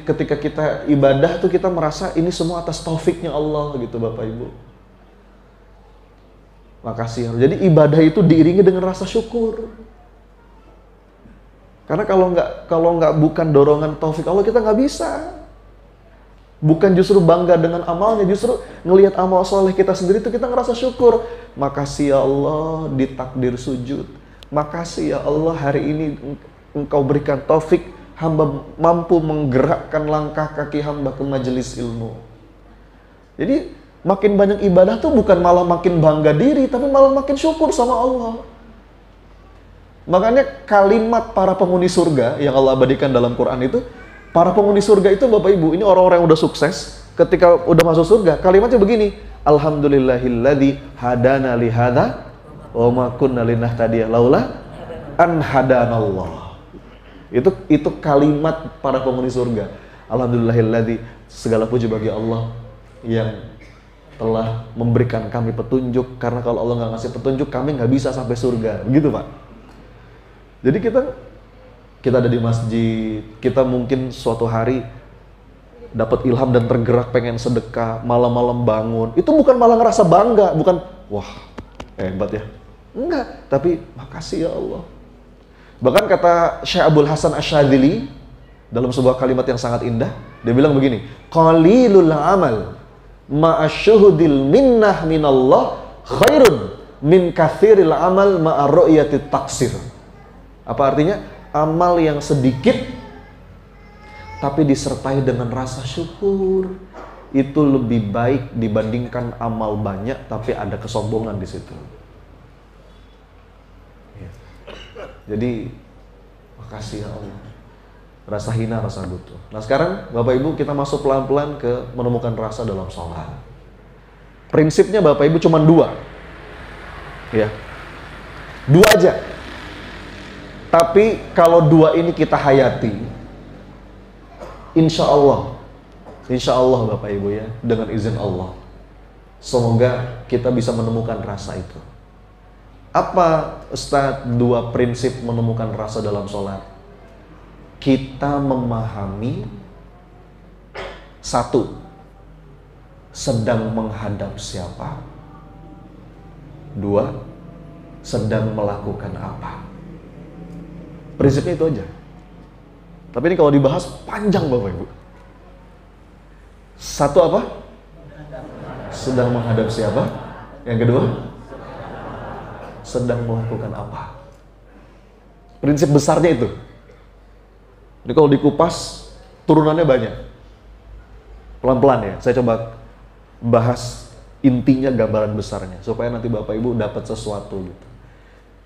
ketika kita ibadah tuh kita merasa ini semua atas taufiknya Allah gitu Bapak Ibu. Makasih. Jadi ibadah itu diiringi dengan rasa syukur. Karena kalau nggak bukan dorongan taufik Allah, kita nggak bisa. Bukan justru bangga dengan amalnya, justru ngelihat amal soleh kita sendiri itu kita ngerasa syukur. Makasih ya Allah ditakdir sujud. Makasih ya Allah hari ini Engkau berikan taufik, hamba mampu menggerakkan langkah kaki hamba ke majelis ilmu. Jadi makin banyak ibadah tuh bukan malah makin bangga diri, tapi malah makin syukur sama Allah. Makanya kalimat para penghuni surga yang Allah abadikan dalam Quran itu, para penghuni surga itu Bapak Ibu, ini orang-orang yang udah sukses, ketika udah masuk surga, kalimatnya begini, Alhamdulillahilladzi hadana li hadza wa ma kunna linahtadiya laula an hadanallah. Itu kalimat para penghuni surga. Alhamdulillahilladzi, segala puji bagi Allah yang telah memberikan kami petunjuk, karena kalau Allah nggak ngasih petunjuk kami nggak bisa sampai surga, begitu Pak. Jadi kita ada di masjid, kita mungkin suatu hari dapat ilham dan tergerak pengen sedekah, malam-malam bangun, itu bukan malah ngerasa bangga, bukan wah hebat ya, enggak, tapi makasih ya Allah. Bahkan kata Syekh Abdul Hasan Asyadzili dalam sebuah kalimat yang sangat indah, dia bilang begini, qalilul amal ma'asyuhudil minnah minallah khairun min kathiril amal ma'arru'yati taksir. Apa artinya? Amal yang sedikit tapi disertai dengan rasa syukur itu lebih baik dibandingkan amal banyak tapi ada kesombongan di situ. Jadi makasih ya Allah. Rasa hina, rasa butuh. Nah sekarang Bapak Ibu kita masuk pelan-pelan ke menemukan rasa dalam sholat. Prinsipnya Bapak Ibu cuma dua. Ya. Dua aja. Tapi kalau dua ini kita hayati, insya Allah Bapak Ibu ya, dengan izin Allah, semoga kita bisa menemukan rasa itu. Apa Ustadz dua prinsip menemukan rasa dalam sholat? Kita memahami satu, sedang menghadap siapa. Dua, sedang melakukan apa. Prinsipnya itu aja. Tapi ini kalau dibahas panjang Bapak Ibu. Satu apa? Sedang menghadap siapa? Yang kedua? Sedang melakukan apa? Prinsip besarnya itu. Ini kalau dikupas turunannya banyak. Pelan-pelan ya. Saya coba bahas intinya, gambaran besarnya supaya nanti Bapak Ibu dapat sesuatu gitu.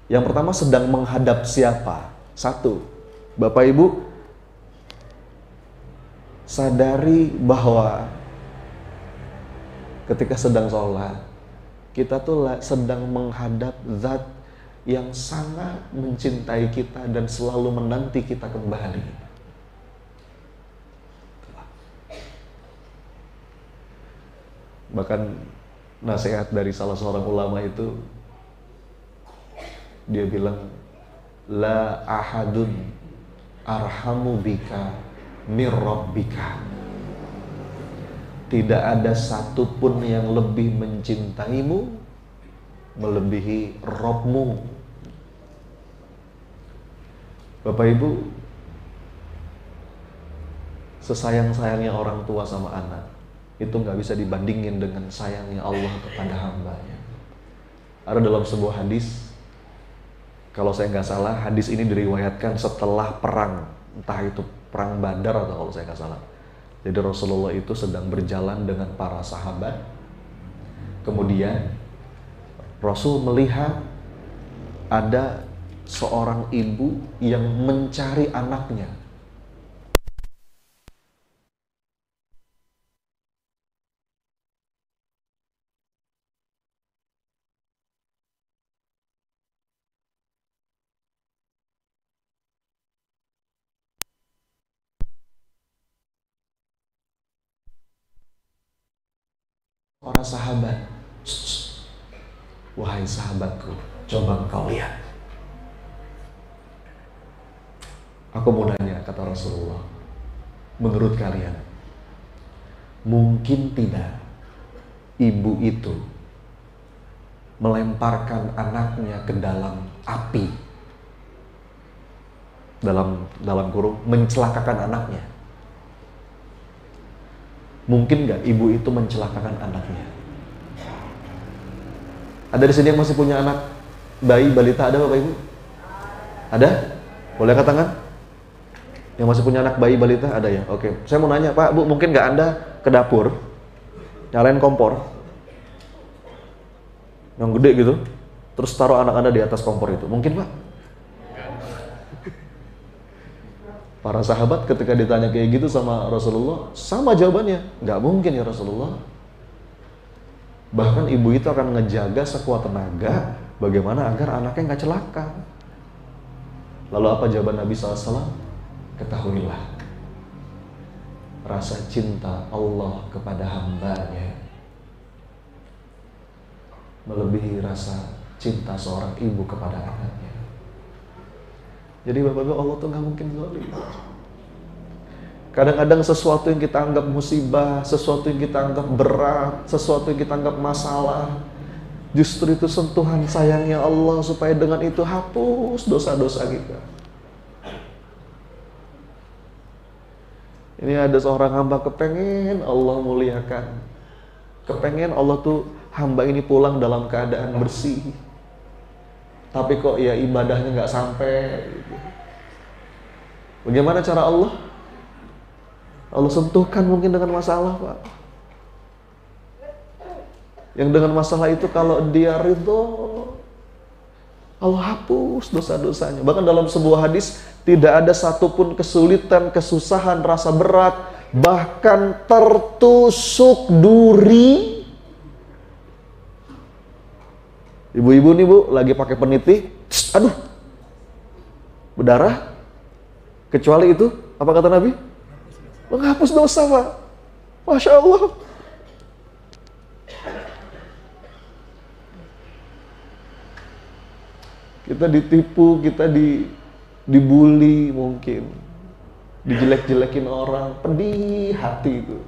Yang pertama, sedang menghadap siapa? Satu, Bapak Ibu sadari bahwa ketika sedang sholat, kita tuh sedang menghadap zat yang sangat mencintai kita dan selalu menanti kita kembali. Bahkan nasihat dari salah seorang ulama itu, dia bilang, la ahadun arhamu bika mir rabbika. Tidak ada satupun yang lebih mencintaimu melebihi Rabbmu. Bapak Ibu, sesayang-sayangnya orang tua sama anak itu nggak bisa dibandingin dengan sayangnya Allah kepada hambanya. Ada dalam sebuah hadis, kalau saya nggak salah, hadis ini diriwayatkan setelah perang, entah itu perang Badar atau kalau saya nggak salah. Jadi Rasulullah itu sedang berjalan dengan para sahabat. Kemudian Rasul melihat ada seorang ibu yang mencari anaknya. Para sahabat, wahai sahabatku, coba engkau lihat. Aku mau nanya, kata Rasulullah, menurut kalian, mungkin tidak ibu itu melemparkan anaknya ke dalam api, dalam kurung, mencelakakan anaknya? Mungkin nggak ibu itu mencelakakan anaknya? Ada di sini yang masih punya anak bayi balita, ada Bapak Ibu? Ada? Boleh angkat tangan? Yang masih punya anak bayi balita ada ya? Oke. Saya mau nanya, Pak, Bu, mungkin nggak Anda ke dapur nyalain kompor yang gede gitu, terus taruh anak Anda di atas kompor itu? Mungkin, Pak? Para sahabat ketika ditanya kayak gitu sama Rasulullah, sama jawabannya, nggak mungkin ya Rasulullah. Bahkan ibu itu akan ngejaga sekuat tenaga bagaimana agar anaknya nggak celaka. Lalu apa jawaban Nabi SAW? Ketahuilah, rasa cinta Allah kepada hambanya melebihi rasa cinta seorang ibu kepada anaknya. Jadi Bapak-Ibu, Allah tuh nggak mungkin zalim. Kadang-kadang sesuatu yang kita anggap musibah, sesuatu yang kita anggap berat, sesuatu yang kita anggap masalah, justru itu sentuhan sayangnya Allah supaya dengan itu hapus dosa-dosa kita. Ini ada seorang hamba kepengen Allah muliakan, kepengen Allah tuh hamba ini pulang dalam keadaan bersih, tapi kok ya ibadahnya nggak sampai. Bagaimana cara Allah? Allah sentuhkan mungkin dengan masalah, Pak. Yang dengan masalah itu kalau dia ridho, Allah hapus dosa-dosanya. Bahkan dalam sebuah hadis, tidak ada satupun kesulitan, kesusahan, rasa berat, bahkan tertusuk duri. Ibu-ibu nih Bu, lagi pakai peniti, aduh, berdarah. Kecuali itu, apa kata Nabi? Menghapus dosa, Pak. Masya Allah. Kita ditipu, kita dibully mungkin, dijelek-jelekin orang, pedih hati itu.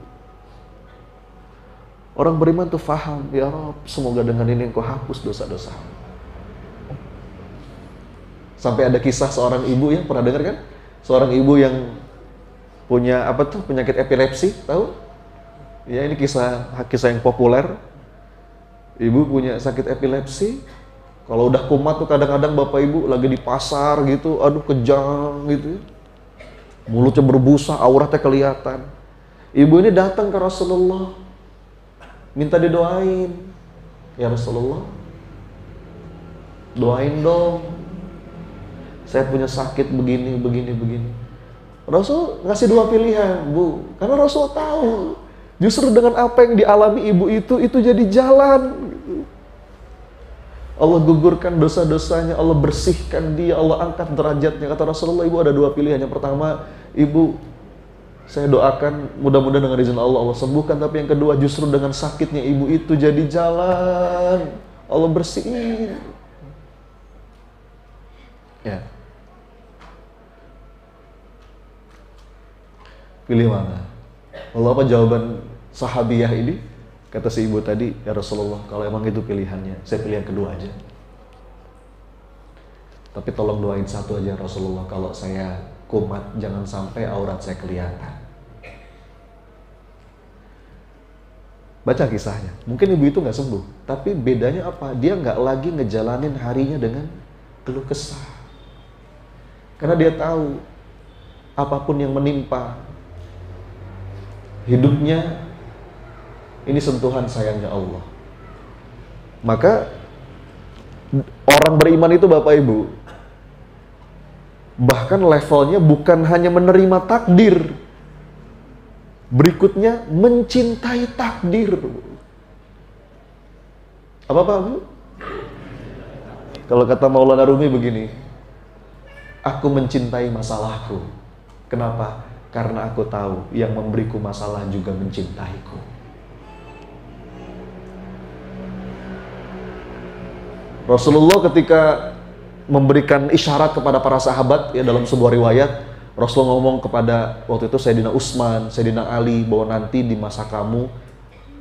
Orang beriman tuh faham, ya Rabb, semoga dengan ini Engkau hapus dosa-dosa. Sampai ada kisah seorang ibu ya, pernah dengar kan? Seorang ibu yang punya penyakit epilepsi, tahu? Ya, ini kisah yang populer. Ibu punya sakit epilepsi. Kalau udah kumat tuh kadang-kadang bapak ibu lagi di pasar gitu, aduh kejang gitu ya. Mulutnya berbusa, auratnya kelihatan. Ibu ini datang ke Rasulullah, minta didoain. Ya Rasulullah, doain dong. Saya punya sakit begini. Rasul ngasih dua pilihan, Bu. Karena Rasul tahu, justru dengan apa yang dialami ibu itu jadi jalan. Allah gugurkan dosa-dosanya, Allah bersihkan dia, Allah angkat derajatnya. Kata Rasulullah, ibu ada dua pilihan. Yang pertama, ibu, saya doakan mudah-mudahan dengan izin Allah sembuhkan. Tapi yang kedua, justru dengan sakitnya ibu itu jadi jalan, Allah bersihin. Ya. Pilih mana? Lalu apa jawaban sahabiyah ini? Kata si ibu tadi, ya Rasulullah, kalau emang itu pilihannya, saya pilih yang kedua aja. Tapi tolong doain satu aja Rasulullah, kalau saya kumat, jangan sampai aurat saya kelihatan. Baca kisahnya. Mungkin ibu itu nggak sembuh, tapi bedanya apa? Dia nggak lagi ngejalanin harinya dengan keluh kesah. Karena dia tahu, apapun yang menimpa hidupnya, ini sentuhan sayangnya Allah. Maka orang beriman itu Bapak Ibu, bahkan levelnya bukan hanya menerima takdir, berikutnya mencintai takdir. Apa Pak Bu? Kalau kata Maulana Rumi begini, aku mencintai masalahku. Kenapa? Karena aku tahu yang memberiku masalah juga mencintaiku. Rasulullah ketika memberikan isyarat kepada para sahabat ya, dalam sebuah riwayat Rasulullah ngomong kepada waktu itu Sayyidina Utsman, Sayyidina Ali, bahwa nanti di masa kamu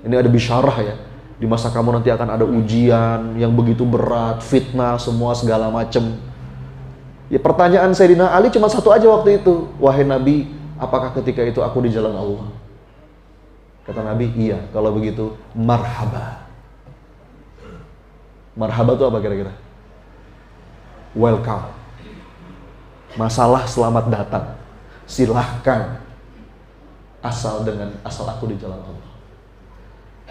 ini ada bisyarah ya, di masa kamu nanti akan ada ujian yang begitu berat, fitnah, semua segala macam. Ya, pertanyaan Sayyidina Ali cuma satu aja waktu itu, wahai Nabi, apakah ketika itu aku di jalan Allah? Kata Nabi, iya. Kalau begitu, marhaba. Marhaba itu apa kira-kira? Welcome. Masalah selamat datang. Silahkan. Asal aku di jalan Allah.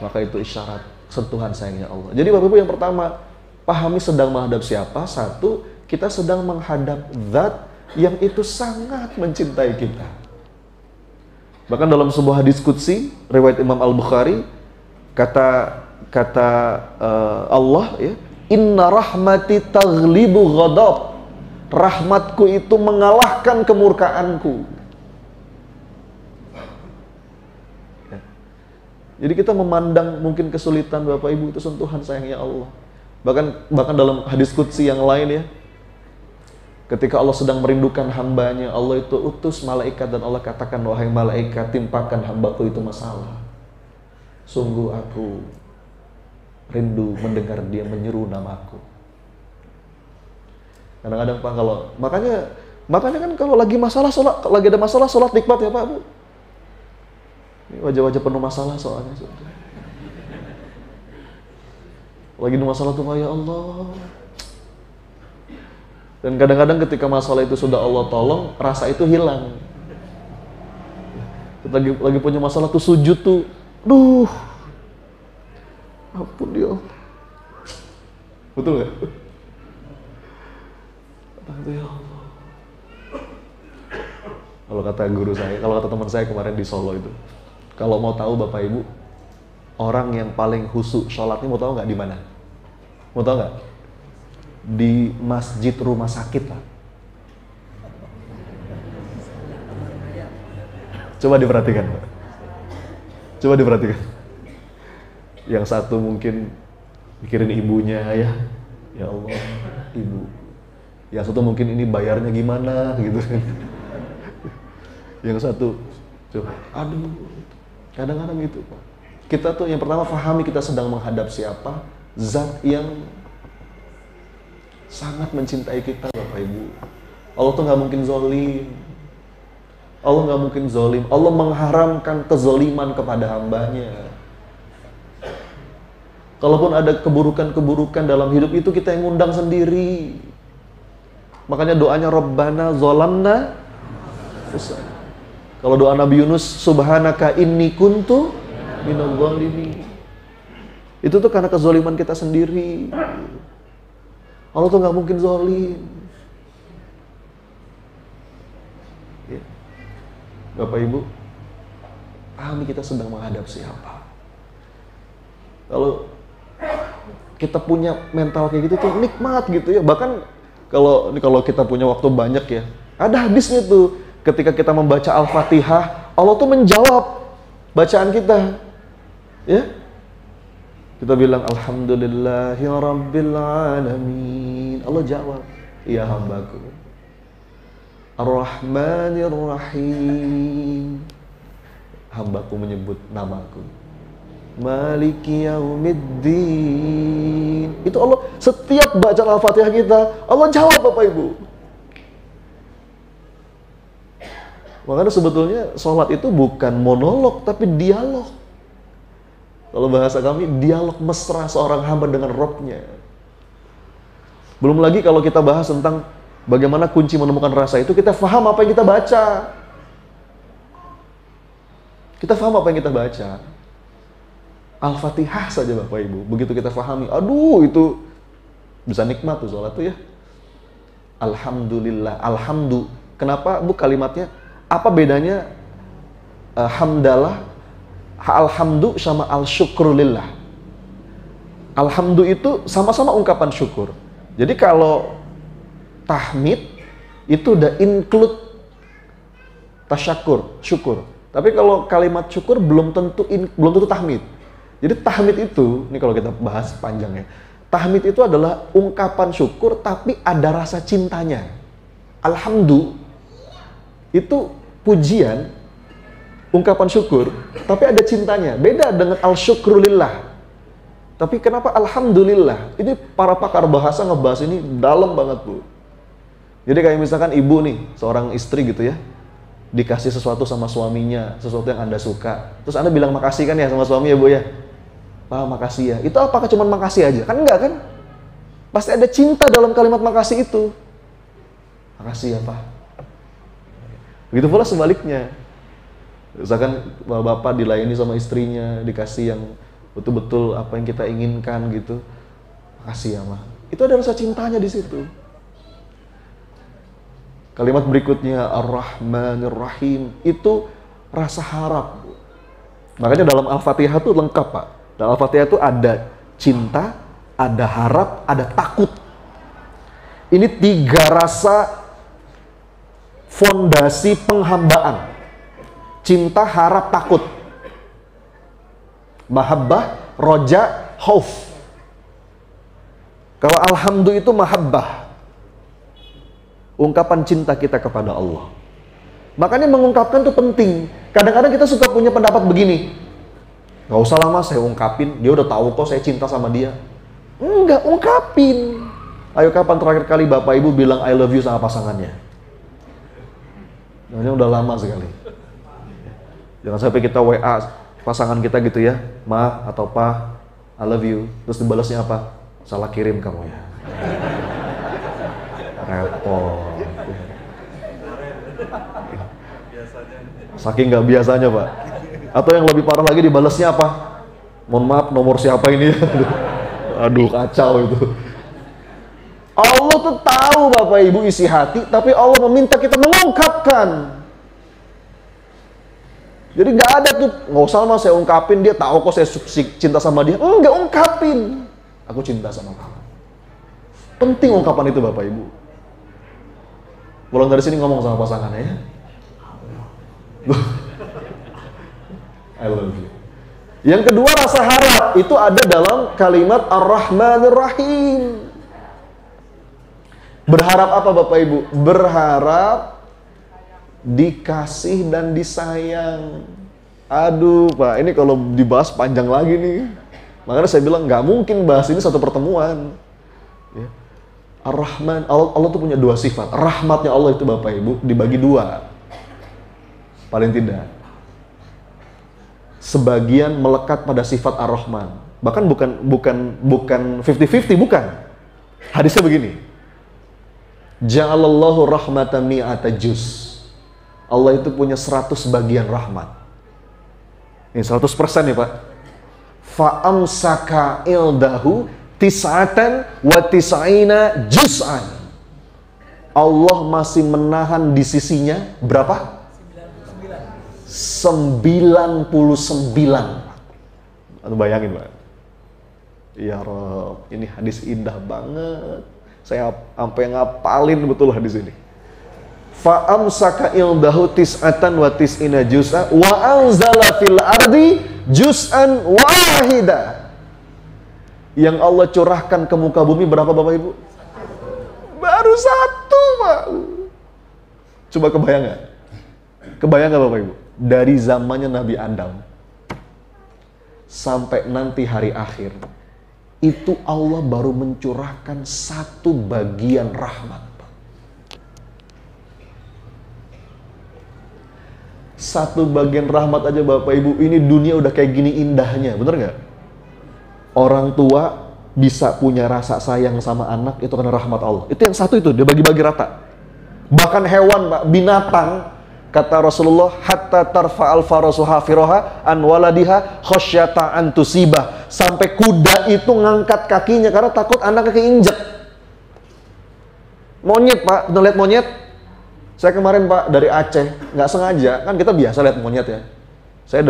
Maka itu isyarat sentuhan sayangnya Allah. Jadi Bapak Ibu, yang pertama, pahami sedang menghadap siapa. Satu, kita sedang menghadap zat yang itu sangat mencintai kita. Bahkan dalam sebuah hadis qudsi riwayat Imam Al-Bukhari, kata Allah ya, inna rahmati taghlibu ghadab, rahmatku itu mengalahkan kemurkaanku. Jadi kita memandang mungkin kesulitan Bapak Ibu itu sentuhan sayangnya Allah. Bahkan dalam hadis qudsi yang lain ya, ketika Allah sedang merindukan hambanya, Allah itu utus malaikat dan Allah katakan, wahai malaikat, timpakan hambaku itu masalah. Sungguh aku rindu mendengar dia menyeru namaku. Kadang-kadang Pak, makanya kan kalau lagi ada masalah sholat nikmat ya Pak Bu. Ini wajah-wajah penuh masalah soalnya. Lagi ada masalah tuh ya Allah. Dan kadang-kadang ketika masalah itu sudah Allah tolong, rasa itu hilang. Lagi punya masalah tuh sujud tuh, duh, ampun ya Allah. Betul nggak? Ya Allah. Kalau kata guru saya, kalau kata teman saya kemarin di Solo itu, kalau mau tahu Bapak Ibu, orang yang paling khusyuk sholatnya mau tahu nggak di mana? Mau tahu nggak? Di masjid rumah sakit Pak. Coba diperhatikan Pak. Coba diperhatikan. Yang satu mungkin mikirin ibunya ya Allah, ibu. Yang satu mungkin ini bayarnya gimana gitu kan. Yang satu coba, aduh, kadang-kadang gitu Pak. Kita tuh yang pertama pahami kita sedang menghadap siapa, zat yang sangat mencintai kita Bapak Ibu. Allah tuh nggak mungkin zolim. Allah nggak mungkin zolim. Allah mengharamkan kezoliman kepada hambanya. Kalaupun ada keburukan-keburukan dalam hidup itu kita yang ngundang sendiri. Makanya doanya Rabbana zolamna. Kalau doa Nabi Yunus, Subhanaka inni kuntu minadh dhalimin. Itu tuh karena kezoliman kita sendiri. Allah tuh nggak mungkin zolim. Ya. Bapak Ibu, pahami kita sedang menghadap siapa. Kalau kita punya mental kayak gitu tuh nikmat gitu ya. Bahkan kalau kita punya waktu banyak ya, ada hadisnya tuh. Ketika kita membaca Al-Fatihah, Allah tuh menjawab bacaan kita. Ya. Kita bilang Alhamdulillahi Rabbil Alamin. Allah jawab, iya hambaku. Ar-Rahmanir Rahim. Hambaku menyebut namaku. Maliki Yaumiddin. Itu Allah, setiap bacaan Al-Fatihah kita, Allah jawab Bapak Ibu. Makanya sebetulnya sholat itu bukan monolog, tapi dialog. Kalau bahasa kami, dialog mesra seorang hamba dengan Robnya. Belum lagi kalau kita bahas tentang bagaimana kunci menemukan rasa itu, kita paham apa yang kita baca. Kita paham apa yang kita baca. Al-Fatihah saja Bapak Ibu, begitu kita pahami, aduh itu bisa nikmat tuh sholat tuh ya. Alhamdulillah, alhamdu. Kenapa Bu kalimatnya? Apa bedanya hamdalah, alhamdu sama al-syukrulillah? Alhamdu itu sama-sama ungkapan syukur. Jadi kalau tahmid itu udah include tasyakur, syukur. Tapi kalau kalimat syukur belum tentu tahmid. Jadi tahmid itu, ini kalau kita bahas panjang ya. Tahmid itu adalah ungkapan syukur tapi ada rasa cintanya. Alhamdu itu pujian, ungkapan syukur, tapi ada cintanya. Beda dengan al-syukrulillah. Tapi kenapa alhamdulillah? Ini para pakar bahasa ngebahas ini dalam banget Bu. Jadi kayak misalkan ibu nih, seorang istri gitu ya, dikasih sesuatu sama suaminya, sesuatu yang Anda suka. Terus Anda bilang makasih kan ya sama suami ya Bu ya? Pak makasih ya. Itu apakah cuma makasih aja? Kan enggak kan? Pasti ada cinta dalam kalimat makasih itu. Makasih ya Pak. Begitu pula sebaliknya. Misalkan bapak dilayani sama istrinya, dikasih yang betul-betul apa yang kita inginkan gitu. Makasih ya Ma. Itu ada rasa cintanya di situ. Kalimat berikutnya Ar-Rahmanir Rahim itu rasa harap. Makanya dalam Al-Fatihah itu lengkap Pak. Dalam Al-Fatihah itu ada cinta, ada harap, ada takut. Ini 3 rasa fondasi penghambaan. Cinta, harap, takut. Mahabbah, roja, khauf. Kalau alhamdu itu mahabbah, ungkapan cinta kita kepada Allah. Makanya mengungkapkan itu penting. Kadang-kadang kita suka punya pendapat begini, nggak usah lama saya ungkapin, dia udah tahu kok saya cinta sama dia. Enggak, ungkapin. Ayo, kapan terakhir kali Bapak Ibu bilang I love you sama pasangannya? Namanya udah lama sekali. Jangan sampai kita WA pasangan kita gitu ya, Ma atau Pa, I love you. Terus dibalasnya apa? Salah kirim kamu ya. Repot. Saking nggak biasanya, Pak. Atau yang lebih parah lagi dibalasnya apa? Mohon maaf, nomor siapa ini? Aduh, kacau itu. Allah tuh tahu Bapak Ibu isi hati, tapi Allah meminta kita mengungkapkan. Jadi nggak ada tuh, nggak usah mas saya ungkapin, dia tahu kok saya cinta sama dia. Enggak, ungkapin. Aku cinta sama kamu. Penting ungkapan itu Bapak Ibu. Pulang dari sini ngomong sama pasangannya ya. I love you. Yang kedua, rasa harap itu ada dalam kalimat Ar-Rahmanir Rahim. Berharap apa Bapak Ibu? Berharap dikasih dan disayang. Aduh Pak, ini kalau dibahas panjang lagi nih. Makanya saya bilang nggak mungkin bahas ini satu pertemuan. Ya. Ar-Rahman, Allah tuh punya dua sifat. Rahmatnya Allah itu Bapak Ibu dibagi dua. Paling tidak. Sebagian melekat pada sifat Ar-Rahman. Bahkan bukan 50-50, bukan. Hadisnya begini. Ja'alallahu rahmatan mi'ata juz. Allah itu punya 100 bagian rahmat. Ini 100% ya Pak. Fa'amsaka ildahu tis'atan wa tis'ina juz'an. Allah masih menahan di sisinya berapa? 99. Aduh, bayangin Pak. Ya Rob, ini hadis indah banget. Saya sampai ngapalin betul hadis ini. Fa'amsaka ildahu tis'atan wa tis'ina juz'an wa anzala fil ardi juz'an wahida. Yang Allah curahkan ke muka bumi berapa Bapak Ibu? Baru 1 Pak. Coba kebayang nggak? Kebayang nggak Bapak Ibu? Dari zamannya Nabi Adam sampai nanti hari akhir, itu Allah baru mencurahkan 1 bagian rahmat. 1 bagian rahmat aja Bapak Ibu, ini dunia udah kayak gini indahnya, bener nggak? Orang tua bisa punya rasa sayang sama anak, itu karena rahmat Allah. Itu yang 1 itu, dia bagi-bagi rata. Bahkan hewan Pak, binatang, kata Rasulullah, hatta tarfa'al farasu hafiroha an waladiha khasyata an tusibah. Sampai kuda itu ngangkat kakinya karena takut anaknya keinjek. Monyet Pak, pernah lihat monyet? Saya kemarin Pak dari Aceh, nggak sengaja, kan kita biasa lihat monyet ya. Saya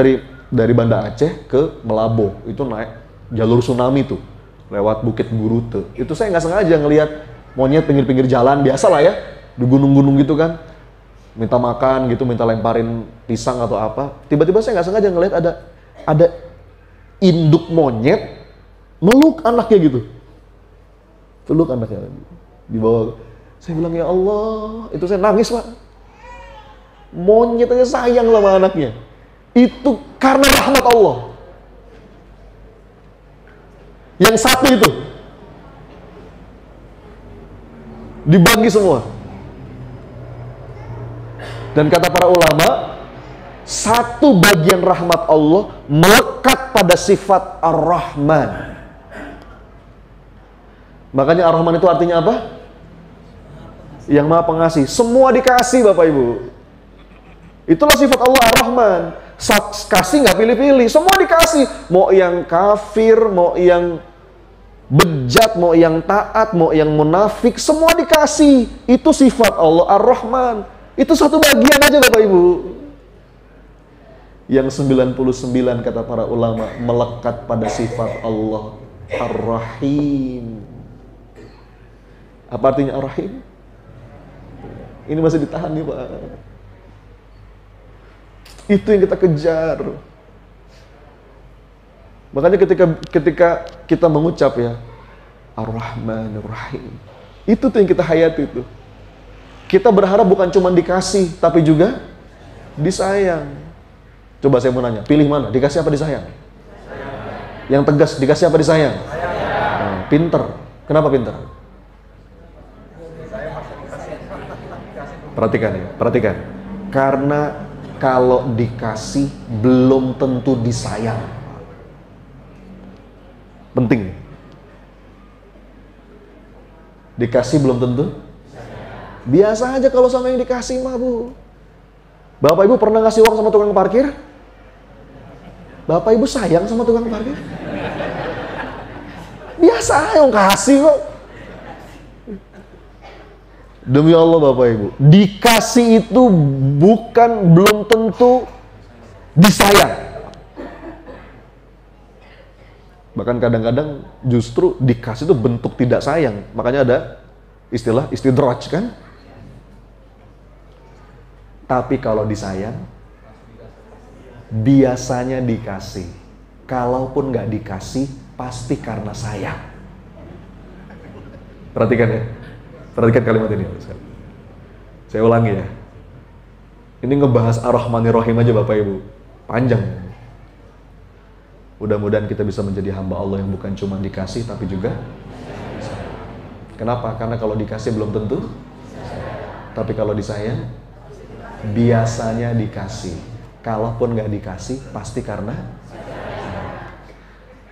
dari Banda Aceh ke Melabo, itu naik jalur tsunami tuh, lewat Bukit Gurute. Itu saya nggak sengaja ngelihat monyet pinggir-pinggir jalan, biasa lah ya, di gunung-gunung gitu kan. Minta makan gitu, minta lemparin pisang atau apa. Tiba-tiba saya nggak sengaja ngeliat ada induk monyet meluk anaknya gitu. Peluk anaknya di bawah. Saya bilang ya Allah, itu saya nangis Pak. Monyet aja sayang sama anaknya. Itu karena rahmat Allah. Yang 1 itu dibagi semua. Dan kata para ulama, 1 bagian rahmat Allah melekat pada sifat Ar-Rahman. Makanya Ar-Rahman itu artinya apa? Yang Maha Pengasih. Semua dikasih Bapak Ibu. Itulah sifat Allah Ar-Rahman. Kasih nggak pilih-pilih, semua dikasih. Mau yang kafir, mau yang bejat, mau yang taat, mau yang munafik, semua dikasih. Itu sifat Allah Ar-Rahman. Itu 1 bagian aja Bapak Ibu. Yang 99 kata para ulama melekat pada sifat Allah Ar-Rahim. Apa artinya Ar-Rahim? Ini masih ditahan nih Pak. Itu yang kita kejar. Makanya ketika kita mengucap ya Ar-Rahmanir Rahim, itu tuh yang kita hayati itu. Kita berharap bukan cuma dikasih, tapi juga disayang. Coba saya mau nanya, pilih mana? Dikasih apa disayang? Yang tegas, dikasih apa disayang? Nah, pinter. Kenapa pinter? Perhatikan ya, perhatikan. Karena kalau dikasih belum tentu disayang. Penting. Dikasih belum tentu. Biasa aja kalau sama yang dikasih mah, Bu. Bapak Ibu pernah ngasih uang sama tukang parkir? Bapak Ibu sayang sama tukang parkir? Biasa aja yang kasih kok. Demi Allah Bapak Ibu, dikasih itu belum tentu disayang. Bahkan kadang-kadang justru dikasih itu bentuk tidak sayang. Makanya ada istilah istidraj kan. Tapi kalau disayang, biasanya dikasih. Kalaupun nggak dikasih, pasti karena sayang. Perhatikan ya. Perhatikan kalimat ini. Saya ulangi ya. Ini ngebahas Ar-Rahmanir Rahim aja Bapak Ibu. Panjang. Mudah-mudahan kita bisa menjadi hamba Allah yang bukan cuma dikasih, tapi juga. Kenapa? Karena kalau dikasih belum tentu. Tapi kalau disayang, biasanya dikasih. Kalaupun nggak dikasih, pasti karena.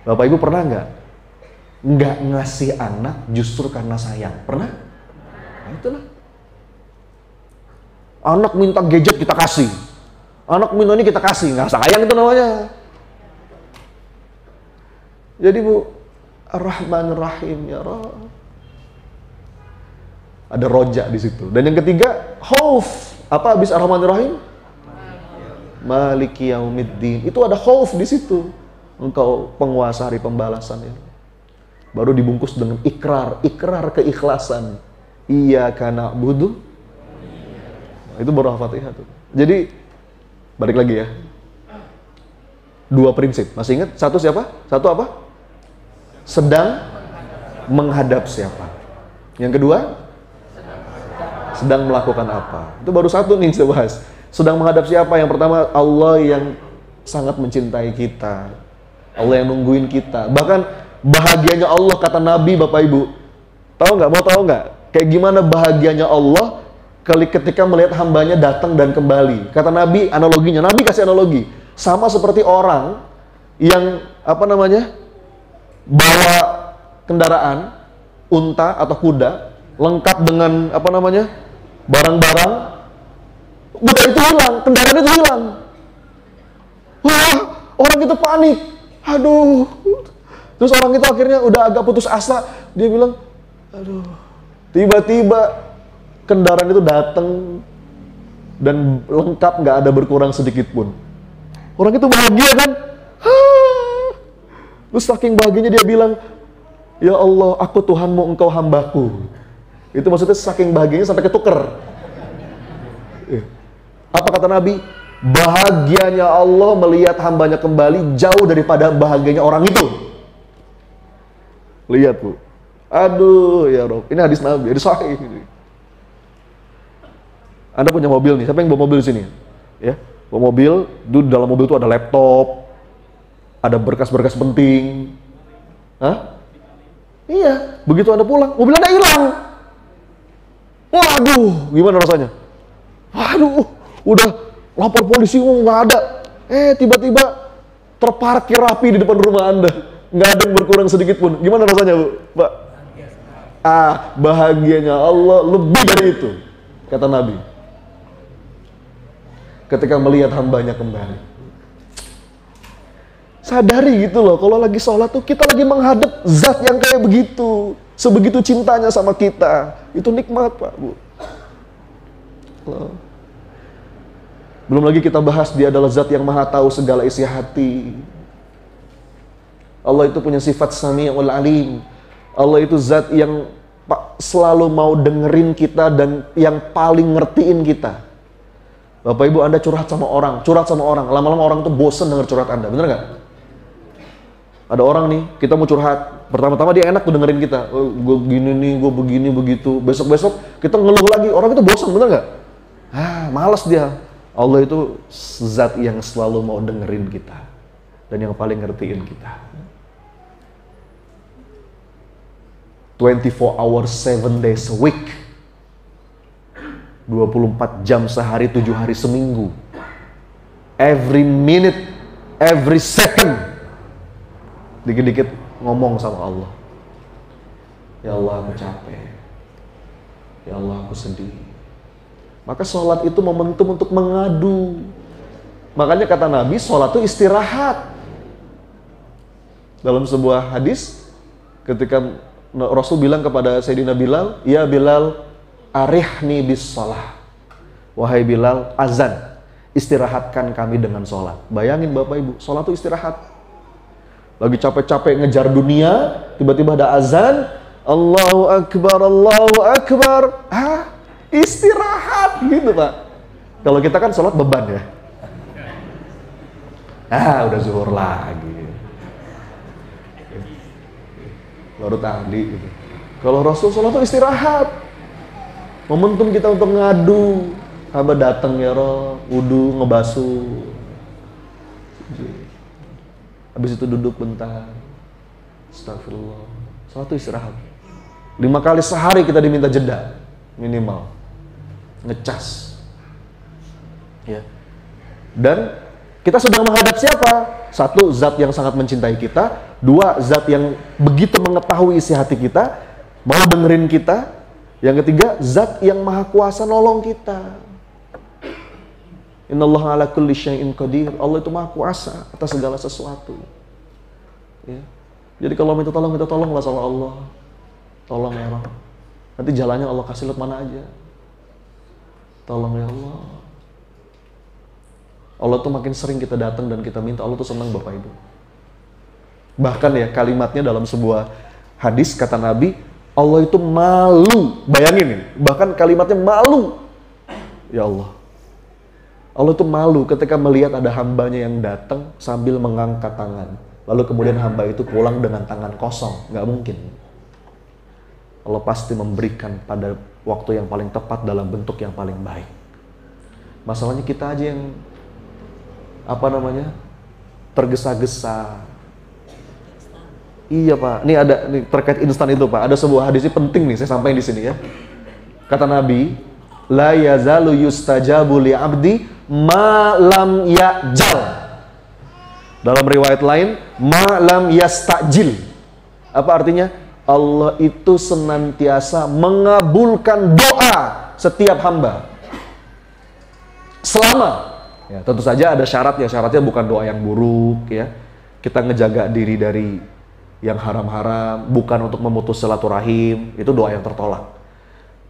Bapak Ibu pernah nggak ngasih anak justru karena sayang? Pernah? Nah, itulah. Anak minta gadget kita kasih. Anak minta ini kita kasih. Nggak sayang itu namanya. Jadi Bu, Ar-Rahmanir Rahim ya Rabb. Ada roja di situ. Dan yang ketiga, khauf. Apa habis Ar-Rahmanir Rahim? Maliki Yaumiddin. Itu ada khauf di situ. Engkau penguasa hari pembalasan ya. Baru dibungkus dengan ikrar keikhlasan. Iyyaka na'budu. Nah, itu baru Al-Fatihah tuh. Jadi balik lagi ya. Dua prinsip. Masih ingat? Satu siapa? Satu apa? Sedang menghadap siapa? Yang kedua? Sedang melakukan apa? Itu baru satu nih saya bahas. Sedang menghadap siapa? Yang pertama, Allah yang sangat mencintai kita. Allah yang nungguin kita. Bahkan bahagianya Allah, kata Nabi Bapak Ibu. Tahu nggak? Mau tahu nggak? Kayak gimana bahagianya Allah ketika melihat hambanya datang dan kembali. Kata Nabi, analoginya. Nabi kasih analogi. Sama seperti orang yang bawa kendaraan, unta atau kuda, lengkap dengan barang-barang, kuda itu hilang, kendaraan itu hilang. Wah, orang itu panik. Aduh. Terus orang itu akhirnya udah agak putus asa. Dia bilang, aduh. Tiba-tiba kendaraan itu datang dan lengkap, nggak ada berkurang sedikit pun. Orang itu bahagia kan? Terus saking bahagianya dia bilang, ya Allah, aku Tuhanmu, engkau hambaku. Itu maksudnya saking bahagianya sampai ketuker. Apa kata Nabi? Bahagianya Allah melihat hambanya kembali jauh daripada bahagianya orang itu. Lihat Bu. Aduh ya Rob, ini hadis Nabi, hadis sahih. Anda punya mobil nih, siapa yang bawa mobil di sini? Ya, bawa mobil, di dalam mobil itu ada laptop, ada berkas-berkas penting. Hah? Iya, begitu Anda pulang, mobil Anda hilang. Waduh, gimana rasanya? Waduh, udah lapor polisi, nggak ada. Tiba-tiba terparkir rapi di depan rumah Anda. Nggak ada yang berkurang sedikit pun. Gimana rasanya, Bu? Pak? Bahagianya Allah lebih dari itu, kata Nabi. Ketika melihat hambanya kembali. Sadari gitu loh, kalau lagi sholat tuh kita lagi menghadap zat yang kayak begitu. Sebegitu cintanya sama kita. Itu nikmat Pak, Bu. Belum lagi kita bahas dia adalah zat yang maha tahu segala isi hati. Allah itu punya sifat Sami'ul Alim. Allah itu zat yang selalu mau dengerin kita dan yang paling ngertiin kita. Bapak Ibu, Anda curhat sama orang, lama-lama orang tuh bosen denger curhat Anda, bener nggak? Ada orang nih, kita mau curhat. Pertama-tama dia enak tuh dengerin kita. Oh, gue gini nih, gue begini, begitu. Besok-besok kita ngeluh lagi. Orang itu bosan, bener nggak? Malas dia. Allah itu zat yang selalu mau dengerin kita. Dan yang paling ngertiin kita. 24 hours, 7 days a week. 24 jam sehari, 7 hari seminggu. Every minute, every second. Dikit-dikit ngomong sama Allah. Ya Allah, aku capek. Ya Allah, aku sedih. Maka sholat itu momentum untuk mengadu. Makanya kata Nabi, sholat itu istirahat. Dalam sebuah hadis, ketika Rasul bilang kepada Sayyidina Bilal, ya Bilal, arihni bis sholah. Wahai Bilal, azan, istirahatkan kami dengan sholat. Bayangin Bapak Ibu, sholat itu istirahat. Lagi capek-capek ngejar dunia, tiba-tiba ada azan, Allahu Akbar, Allahu Akbar. Istirahat gitu Pak. Kalau kita kan sholat beban ya. Udah zuhur lagi. Baru tadi gitu. Kalau Rasul sholat itu istirahat. Momentum kita untuk ngadu. Hamba datang ya Roh, wudu, ngebasuh. Habis itu duduk bentar. Astagfirullah. Sholat itu istirahat. 5 kali sehari kita diminta jeda. Minimal. Ngecas. Ya. Dan kita sedang menghadap siapa? 1, zat yang sangat mencintai kita. 2, zat yang begitu mengetahui isi hati kita. Mau dengerin kita. Yang ketiga, zat yang maha kuasa nolong kita. Innallaha ala kulli syai'in qadir. Allah itu maha kuasa atas segala sesuatu. Ya. Jadi kalau minta tolonglah sama Allah. Tolong ya Allah. Nanti jalannya Allah kasih lewat mana aja. Tolong ya Allah. Allah tuh makin sering kita datang dan kita minta, Allah tuh senang Bapak Ibu. Bahkan ya kalimatnya dalam sebuah hadis kata Nabi, Allah itu malu. Bayangin nih, bahkan kalimatnya malu. Ya Allah. Allah itu malu ketika melihat ada hambanya yang datang sambil mengangkat tangan. Lalu kemudian hamba itu pulang dengan tangan kosong. Nggak mungkin. Allah pasti memberikan pada waktu yang paling tepat dalam bentuk yang paling baik. Masalahnya kita aja yang tergesa-gesa. Iya Pak, ini ada nih, terkait instan itu Pak. Ada sebuah hadis ini penting nih, saya sampaikan di sini ya. Kata Nabi, la yazalu yustajabu li abdi ma lam ya'jal. Dalam riwayat lain, ma lam yastajil. Apa artinya? Allah itu senantiasa mengabulkan doa setiap hamba. Selama, ya, tentu saja ada syaratnya. Syaratnya bukan doa yang buruk, ya. Kita ngejaga diri dari yang haram-haram, bukan untuk memutus silaturahim, itu doa yang tertolak.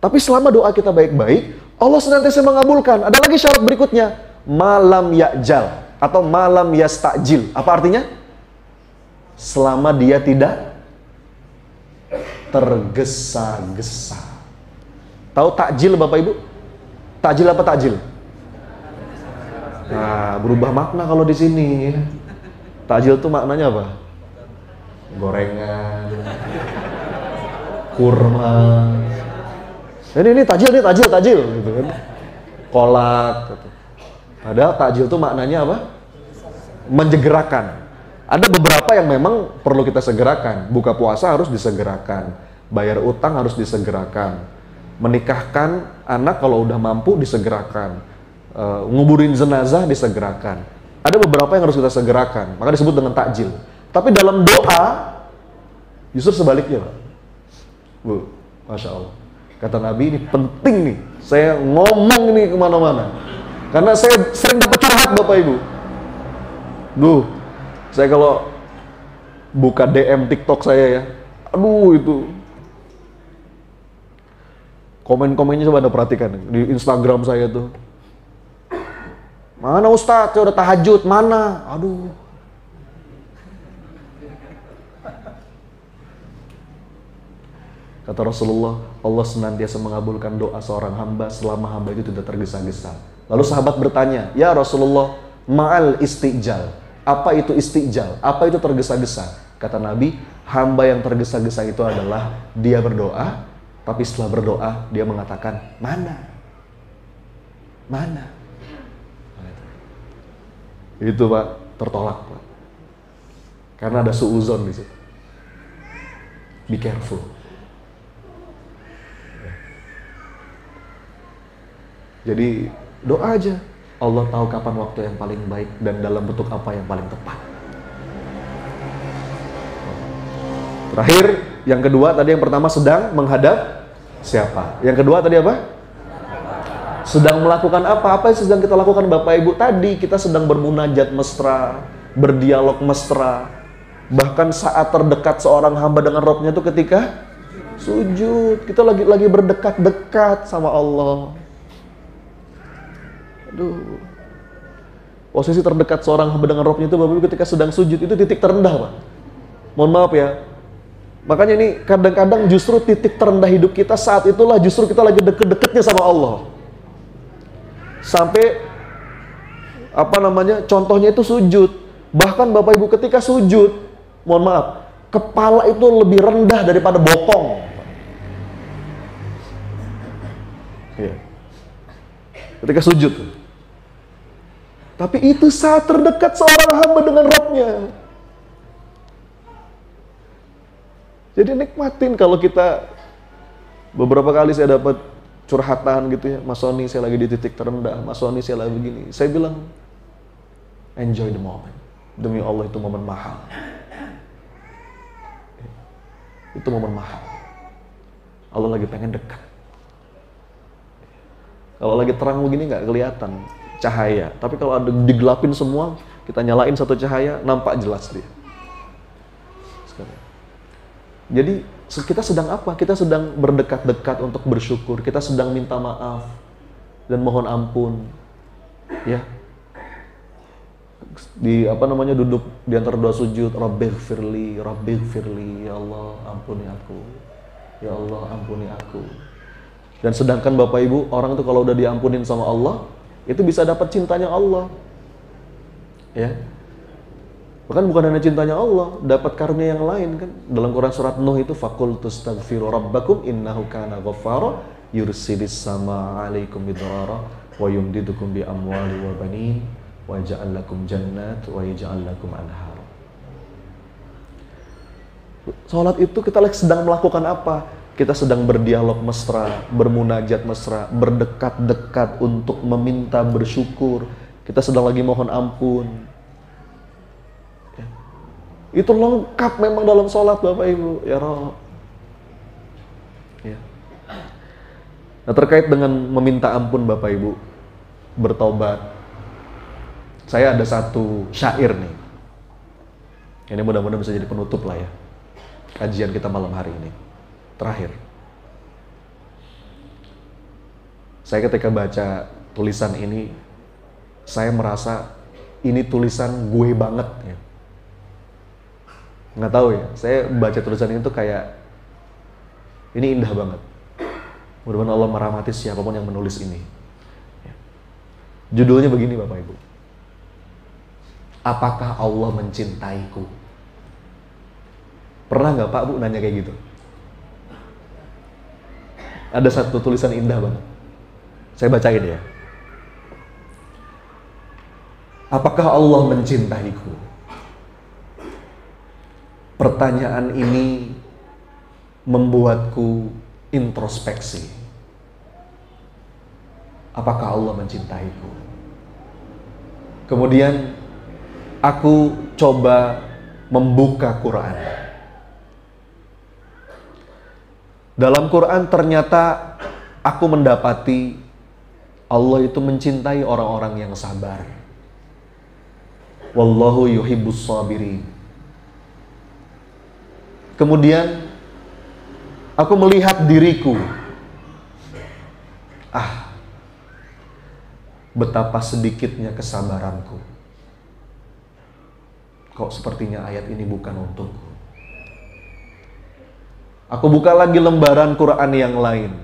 Tapi selama doa kita baik-baik, Allah senantiasa mengabulkan. Ada lagi syarat berikutnya, malam ya'jal atau malam yastajil. Apa artinya? Selama dia tidak tergesa-gesa. Tahu takjil Bapak Ibu? Takjil apa takjil? Nah, berubah makna kalau di sini. Takjil itu maknanya apa? Gorengan, kurma. Ini takjil gitu kan. Kolak gitu. Padahal takjil itu maknanya apa? Menjegerakan. Ada beberapa yang memang perlu kita segerakan. Buka puasa harus disegerakan. Bayar utang harus disegerakan. Menikahkan anak kalau udah mampu disegerakan. Nguburin jenazah disegerakan. Ada beberapa yang harus kita segerakan. Maka disebut dengan takjil. Tapi dalam doa justru sebaliknya Pak. Bu, Masya Allah. Kata Nabi ini penting nih. Saya ngomong ini kemana-mana. Karena saya sering dapat curhat Bapak Ibu. Saya kalau buka DM TikTok saya ya, itu komen-komennya coba Anda perhatikan di Instagram saya tuh. Mana Ustadz, saya udah tahajud, mana? Kata Rasulullah, Allah senantiasa mengabulkan doa seorang hamba selama hamba itu tidak tergesa-gesa. Lalu sahabat bertanya, ya Rasulullah, ma'al istijal. Apa itu istijal? Apa itu tergesa-gesa? Kata Nabi, hamba yang tergesa-gesa itu adalah dia berdoa, tapi setelah berdoa dia mengatakan, mana? Itu Pak, tertolak Pak. Karena ada suuzon di situ. Be careful. Jadi doa aja. Allah tahu kapan waktu yang paling baik dan dalam bentuk apa yang paling tepat. Terakhir, yang kedua tadi, yang pertama sedang menghadap siapa? Yang kedua tadi apa? Sedang melakukan apa? Apa yang sedang kita lakukan Bapak Ibu? Tadi kita sedang bermunajat mesra, berdialog mesra. Bahkan saat terdekat seorang hamba dengan Rabb-nya itu ketika sujud. Kita lagi berdekat-dekat sama Allah. Aduh. Posisi terdekat seorang hamba dengan Rabb-nya itu Bapak Ibu ketika sedang sujud itu titik terendah Pak. Mohon maaf ya. Makanya ini kadang-kadang justru titik terendah hidup kita saat itulah justru kita lagi deket-deketnya sama Allah. Sampai contohnya itu sujud. Bahkan Bapak Ibu ketika sujud, mohon maaf, kepala itu lebih rendah daripada bokong. Iya. Ketika sujud. Tapi itu saat terdekat seorang hamba dengan Rabb-nya. Jadi nikmatin kalau kita, beberapa kali saya dapat curhatan gitu ya, Mas Sony saya lagi di titik terendah, Mas Sony saya lagi begini. Saya bilang, enjoy the moment. Demi Allah itu momen mahal. Itu momen mahal. Allah lagi pengen dekat. Kalau lagi terang begini nggak kelihatan cahaya. Tapi kalau ada digelapin semua, kita nyalain satu cahaya, nampak jelas dia. Sekarang. Jadi kita sedang apa? Kita sedang berdekat-dekat untuk bersyukur. Kita sedang minta maaf dan mohon ampun. Ya. Duduk di antara dua sujud, Rabbighfirli, ya Allah, ampuni aku. Ya Allah, ampuni aku. Dan sedangkan Bapak Ibu, orang itu kalau udah diampunin sama Allah, itu bisa dapat cintanya Allah. Ya. Bahkan bukan hanya cintanya Allah, dapat karunia yang lain kan. Dalam Quran surat Nuh itu faqultu astaghfiru rabbakum innahu kana ghaffara yursilis samaa 'alaikum midrara wa yumdidukum bi amwali wa banin wa yaj'al lakum jannat wa yaj'al lakum anhar. Salat itu kita lagi sedang melakukan apa? Kita sedang berdialog mesra, bermunajat mesra, berdekat-dekat untuk meminta bersyukur. Kita sedang lagi mohon ampun. Itu lengkap memang dalam sholat Bapak Ibu. Ya Rabb. Ya. Nah, terkait dengan meminta ampun Bapak Ibu, bertobat. Saya ada satu syair nih. Ini mudah-mudahan bisa jadi penutup lah ya. Kajian kita malam hari ini. Terakhir. Saya ketika baca tulisan ini, saya merasa ini tulisan gue banget ya. Nggak tahu ya, saya baca tulisan ini tuh kayak ini indah banget. Mudah-mudahan Allah merahmati siapapun yang menulis ini. Judulnya begini Bapak Ibu. Apakah Allah mencintaiku? Pernah nggak Pak Bu nanya kayak gitu? Ada satu tulisan indah banget. Saya bacain ya. Apakah Allah mencintaiku? Pertanyaan ini membuatku introspeksi. Apakah Allah mencintaiku? Kemudian aku coba membuka Quran. Dalam Quran ternyata aku mendapati Allah itu mencintai orang-orang yang sabar. Wallahu yuhibbus sabirin. Kemudian aku melihat diriku. Betapa sedikitnya kesabaranku. Kok sepertinya ayat ini bukan untukku. Aku buka lagi lembaran Quran yang lain.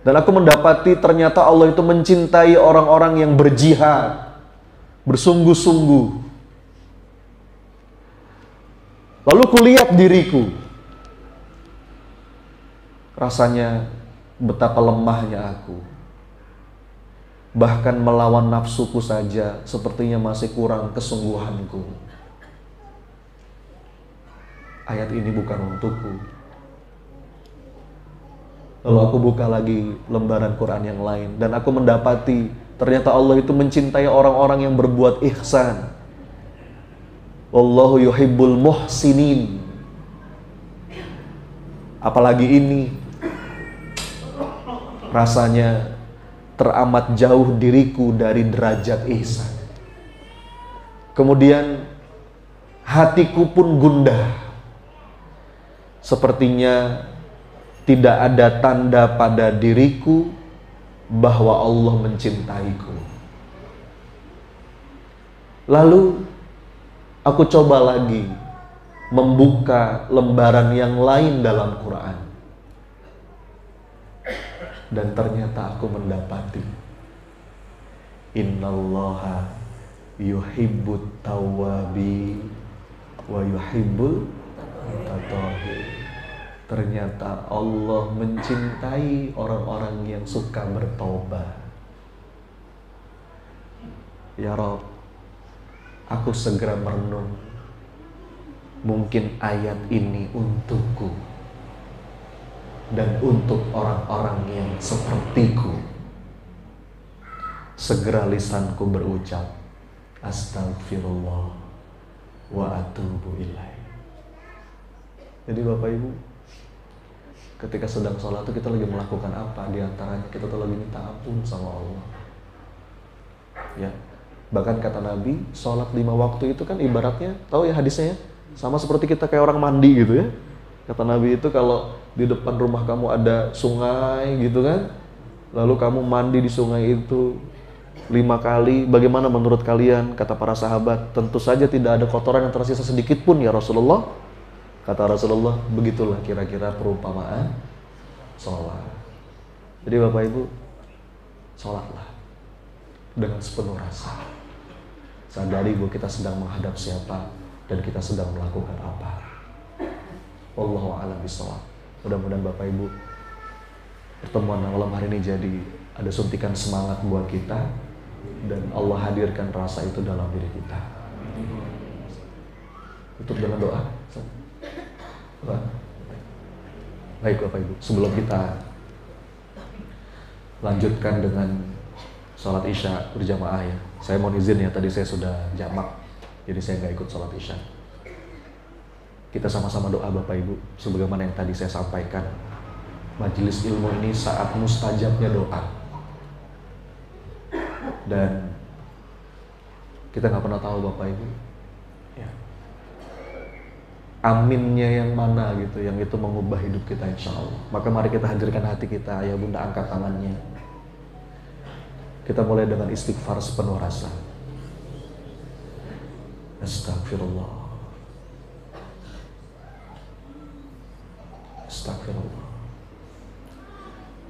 Dan aku mendapati ternyata Allah itu mencintai orang-orang yang berjihad, bersungguh-sungguh. Lalu kulihat diriku, rasanya betapa lemahnya aku. Bahkan melawan nafsuku saja sepertinya masih kurang kesungguhanku. Ayat ini bukan untukku. Lalu aku buka lagi lembaran Quran yang lain, dan aku mendapati ternyata Allah itu mencintai orang-orang yang berbuat ihsan. Wallahu yuhibbul muhsinin. Apalagi ini, rasanya teramat jauh diriku dari derajat ihsan. Kemudian hatiku pun gundah. Sepertinya tidak ada tanda pada diriku bahwa Allah mencintaiku. Lalu aku coba lagi membuka lembaran yang lain dalam Quran. Dan ternyata aku mendapati innallaha yuhibbut tawwabi wa yuhibbul mutatahhirin. Ternyata Allah mencintai orang-orang yang suka bertobat. Ya Rabb, aku segera merenung. Mungkin ayat ini untukku dan untuk orang-orang yang sepertiku. Segera lisanku berucap, astagfirullah wa atubu ilaih. Jadi Bapak Ibu, ketika sedang sholat itu kita lagi melakukan apa? Di antaranya kita tuh lagi minta ampun sama Allah. Ya, bahkan kata Nabi, sholat 5 waktu itu kan ibaratnya, tahu ya hadisnya ya, sama seperti kita kayak orang mandi gitu ya. Kata Nabi itu kalau di depan rumah kamu ada sungai gitu kan, lalu kamu mandi di sungai itu 5 kali, bagaimana menurut kalian? Kata para sahabat, tentu saja tidak ada kotoran yang tersisa sedikit pun ya Rasulullah. Kata Rasulullah, begitulah kira-kira perumpamaan sholat. Jadi Bapak Ibu, sholatlah dengan sepenuh rasa. Sadari bahwa kita sedang menghadap siapa dan kita sedang melakukan apa. Wallahu a'lam bishawab. Mudah-mudahan Bapak Ibu, pertemuan malam hari ini jadi ada suntikan semangat buat kita, dan Allah hadirkan rasa itu dalam diri kita. Tutup dengan doa. Baik Bapak Ibu, sebelum kita lanjutkan dengan sholat isya berjamaah ya, saya mohon izin ya, tadi saya sudah jamak, jadi saya nggak ikut sholat isya. Kita sama-sama doa Bapak Ibu, sebagaimana yang tadi saya sampaikan. Majelis ilmu ini saat mustajabnya doa, dan kita nggak pernah tahu Bapak Ibu ya, aminnya yang mana gitu, yang itu mengubah hidup kita insya Allah. Maka mari kita hadirkan hati kita, ayah bunda angkat tangannya. Kita mulai dengan istighfar sepenuh rasa. Astagfirullah, astagfirullah.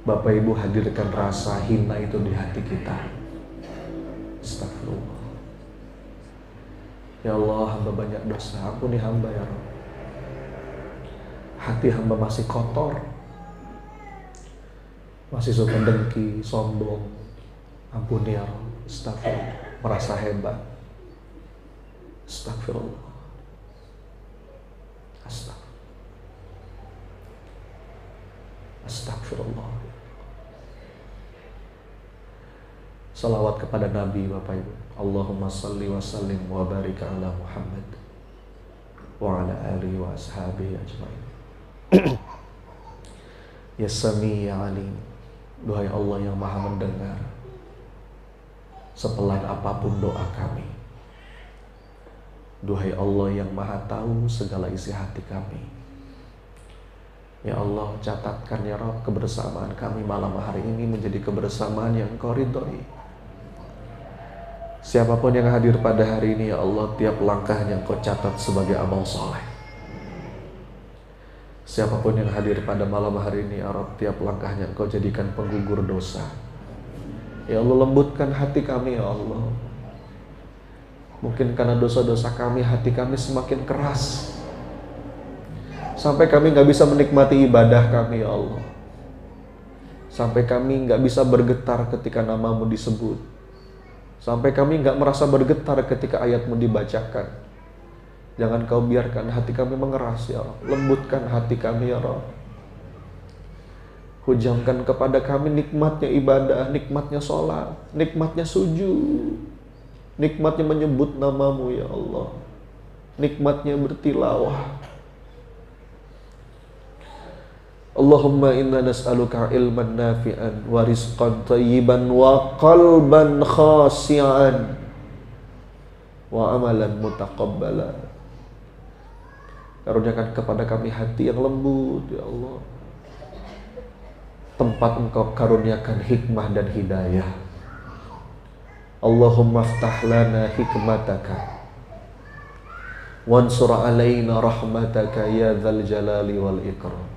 Bapak Ibu, hadirkan rasa hina itu di hati kita. Astagfirullah. Ya Allah, hamba banyak dosa, ampuni hamba ya Rabb. Hati hamba masih kotor, masih suka dengki, sombong. Ampuni ya Rabb. Astagfirullah. Merasa hebat. Astagfirullah. Astagfirullah. Salawat kepada Nabi Bapak Ibu. Allahumma salli wa sallim wa barik ala Muhammad wa ala alihi wa ashabihi ajma'in. Ya Sami ya Alim. Duhai Allah yang maha mendengar sepelain apapun doa kami. Duhai Allah yang maha tahu segala isi hati kami. Ya Allah, catatkan ya Rabb kebersamaan kami malam hari ini menjadi kebersamaan yang Engkau ridhoi. Siapapun yang hadir pada hari ini ya Allah, tiap langkahnya Engkau catat sebagai amal soleh. Siapapun yang hadir pada malam hari ini ya Rabb, tiap langkahnya Engkau jadikan penggugur dosa. Ya Allah, lembutkan hati kami ya Allah. Mungkin karena dosa-dosa kami, hati kami semakin keras. Sampai kami nggak bisa menikmati ibadah kami ya Allah. Sampai kami nggak bisa bergetar ketika namamu disebut. Sampai kami nggak merasa bergetar ketika ayatmu dibacakan. Jangan kau biarkan hati kami mengeras ya Allah. Lembutkan hati kami ya Allah. Hujamkan kepada kami nikmatnya ibadah, nikmatnya sholat, nikmatnya sujud, nikmatnya menyebut namamu ya Allah, nikmatnya bertilawah. Allahumma inna nas'aluka ilman nafi'an wa rizqan tayyiban wa qalban khasi'an wa amalan mutaqabbala. Karuniakan kepada kami hati yang lembut ya Allah, tempat engkau karuniakan hikmah dan hidayah. Allahumma aftah lana hikmataka wansur alaina rahmataka ya dzal jalali wal ikram.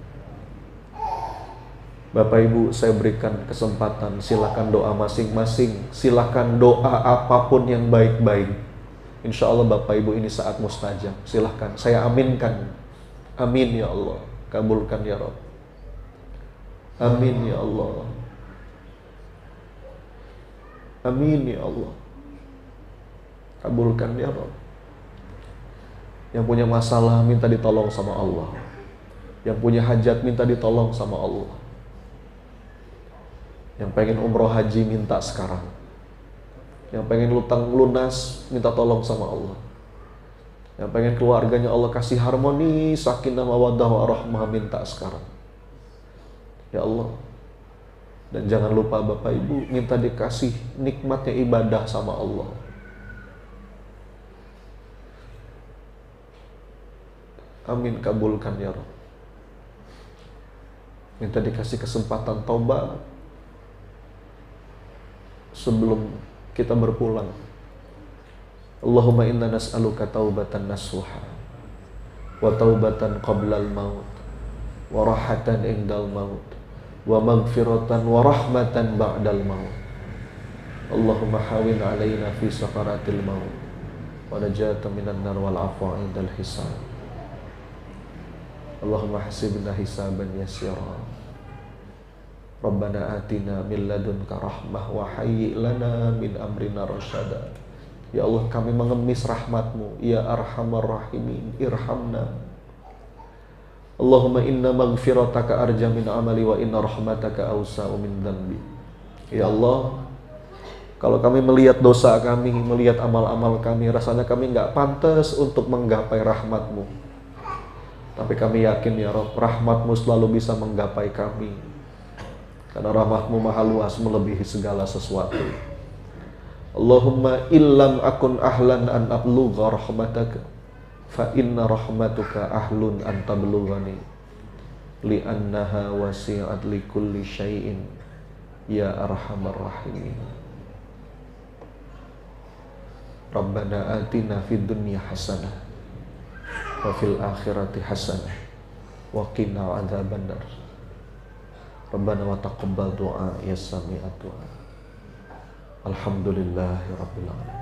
Bapak Ibu, saya berikan kesempatan, silakan doa masing-masing, silakan doa apapun yang baik-baik. Insya Allah Bapak Ibu ini saat mustajab. Silakan, saya aminkan. Amin ya Allah, kabulkan ya Rabb. Amin ya Allah. Amin ya Allah, kabulkan ya Rabb. Yang punya masalah minta ditolong sama Allah. Yang punya hajat minta ditolong sama Allah. Yang pengen umroh haji minta sekarang. Yang pengen utang lunas minta tolong sama Allah. Yang pengen keluarganya Allah kasih harmoni, sakinah, mawaddah, warahmah minta sekarang. Ya Allah. Dan jangan lupa Bapak Ibu minta dikasih nikmatnya ibadah sama Allah. Amin, kabulkan ya Rabb. Minta dikasih kesempatan taubat sebelum kita berpulang. Allahumma inna nas'aluka taubatan nasuha wa taubatan qablal maut wa rahatan indal maut wa maghfiratan wa rahmatan ba'dal maut. Allahumma hawin alaina fi sakaratil maut wa najatan minan nar wal afwa indal hisab. Allahumma hasibna hisaban yasira. Rabbana atina min ladunka rahmah wa hayyi lana min amrina rasyada. Ya Allah, kami mengemis rahmatmu, ya arhamar rahimin, irhamna. Allahumma inna maghfirataka arja min amali wa inna rahmataka awsa'u min dhanbi. Ya Allah, kalau kami melihat dosa kami, melihat amal-amal kami, rasanya kami nggak pantas untuk menggapai rahmatmu. Tapi kami yakin ya Rabb, rahmatmu selalu bisa menggapai kami. Karena rahmatmu maha luas melebihi segala sesuatu. Allahumma illam akun ahlan an ablugha rahmataka fa inna rahmatuka ahlun an tablughani li'annaha wasi'at li kulli syai'in ya arhamar rahimin. Rabbana atina fid dunya hasanah wa fil akhirati hasanah wa qina adzabannar. Rabbana wa taqabbal du'a ya sami'at du'a. Alhamdulillahi rabbil alamin.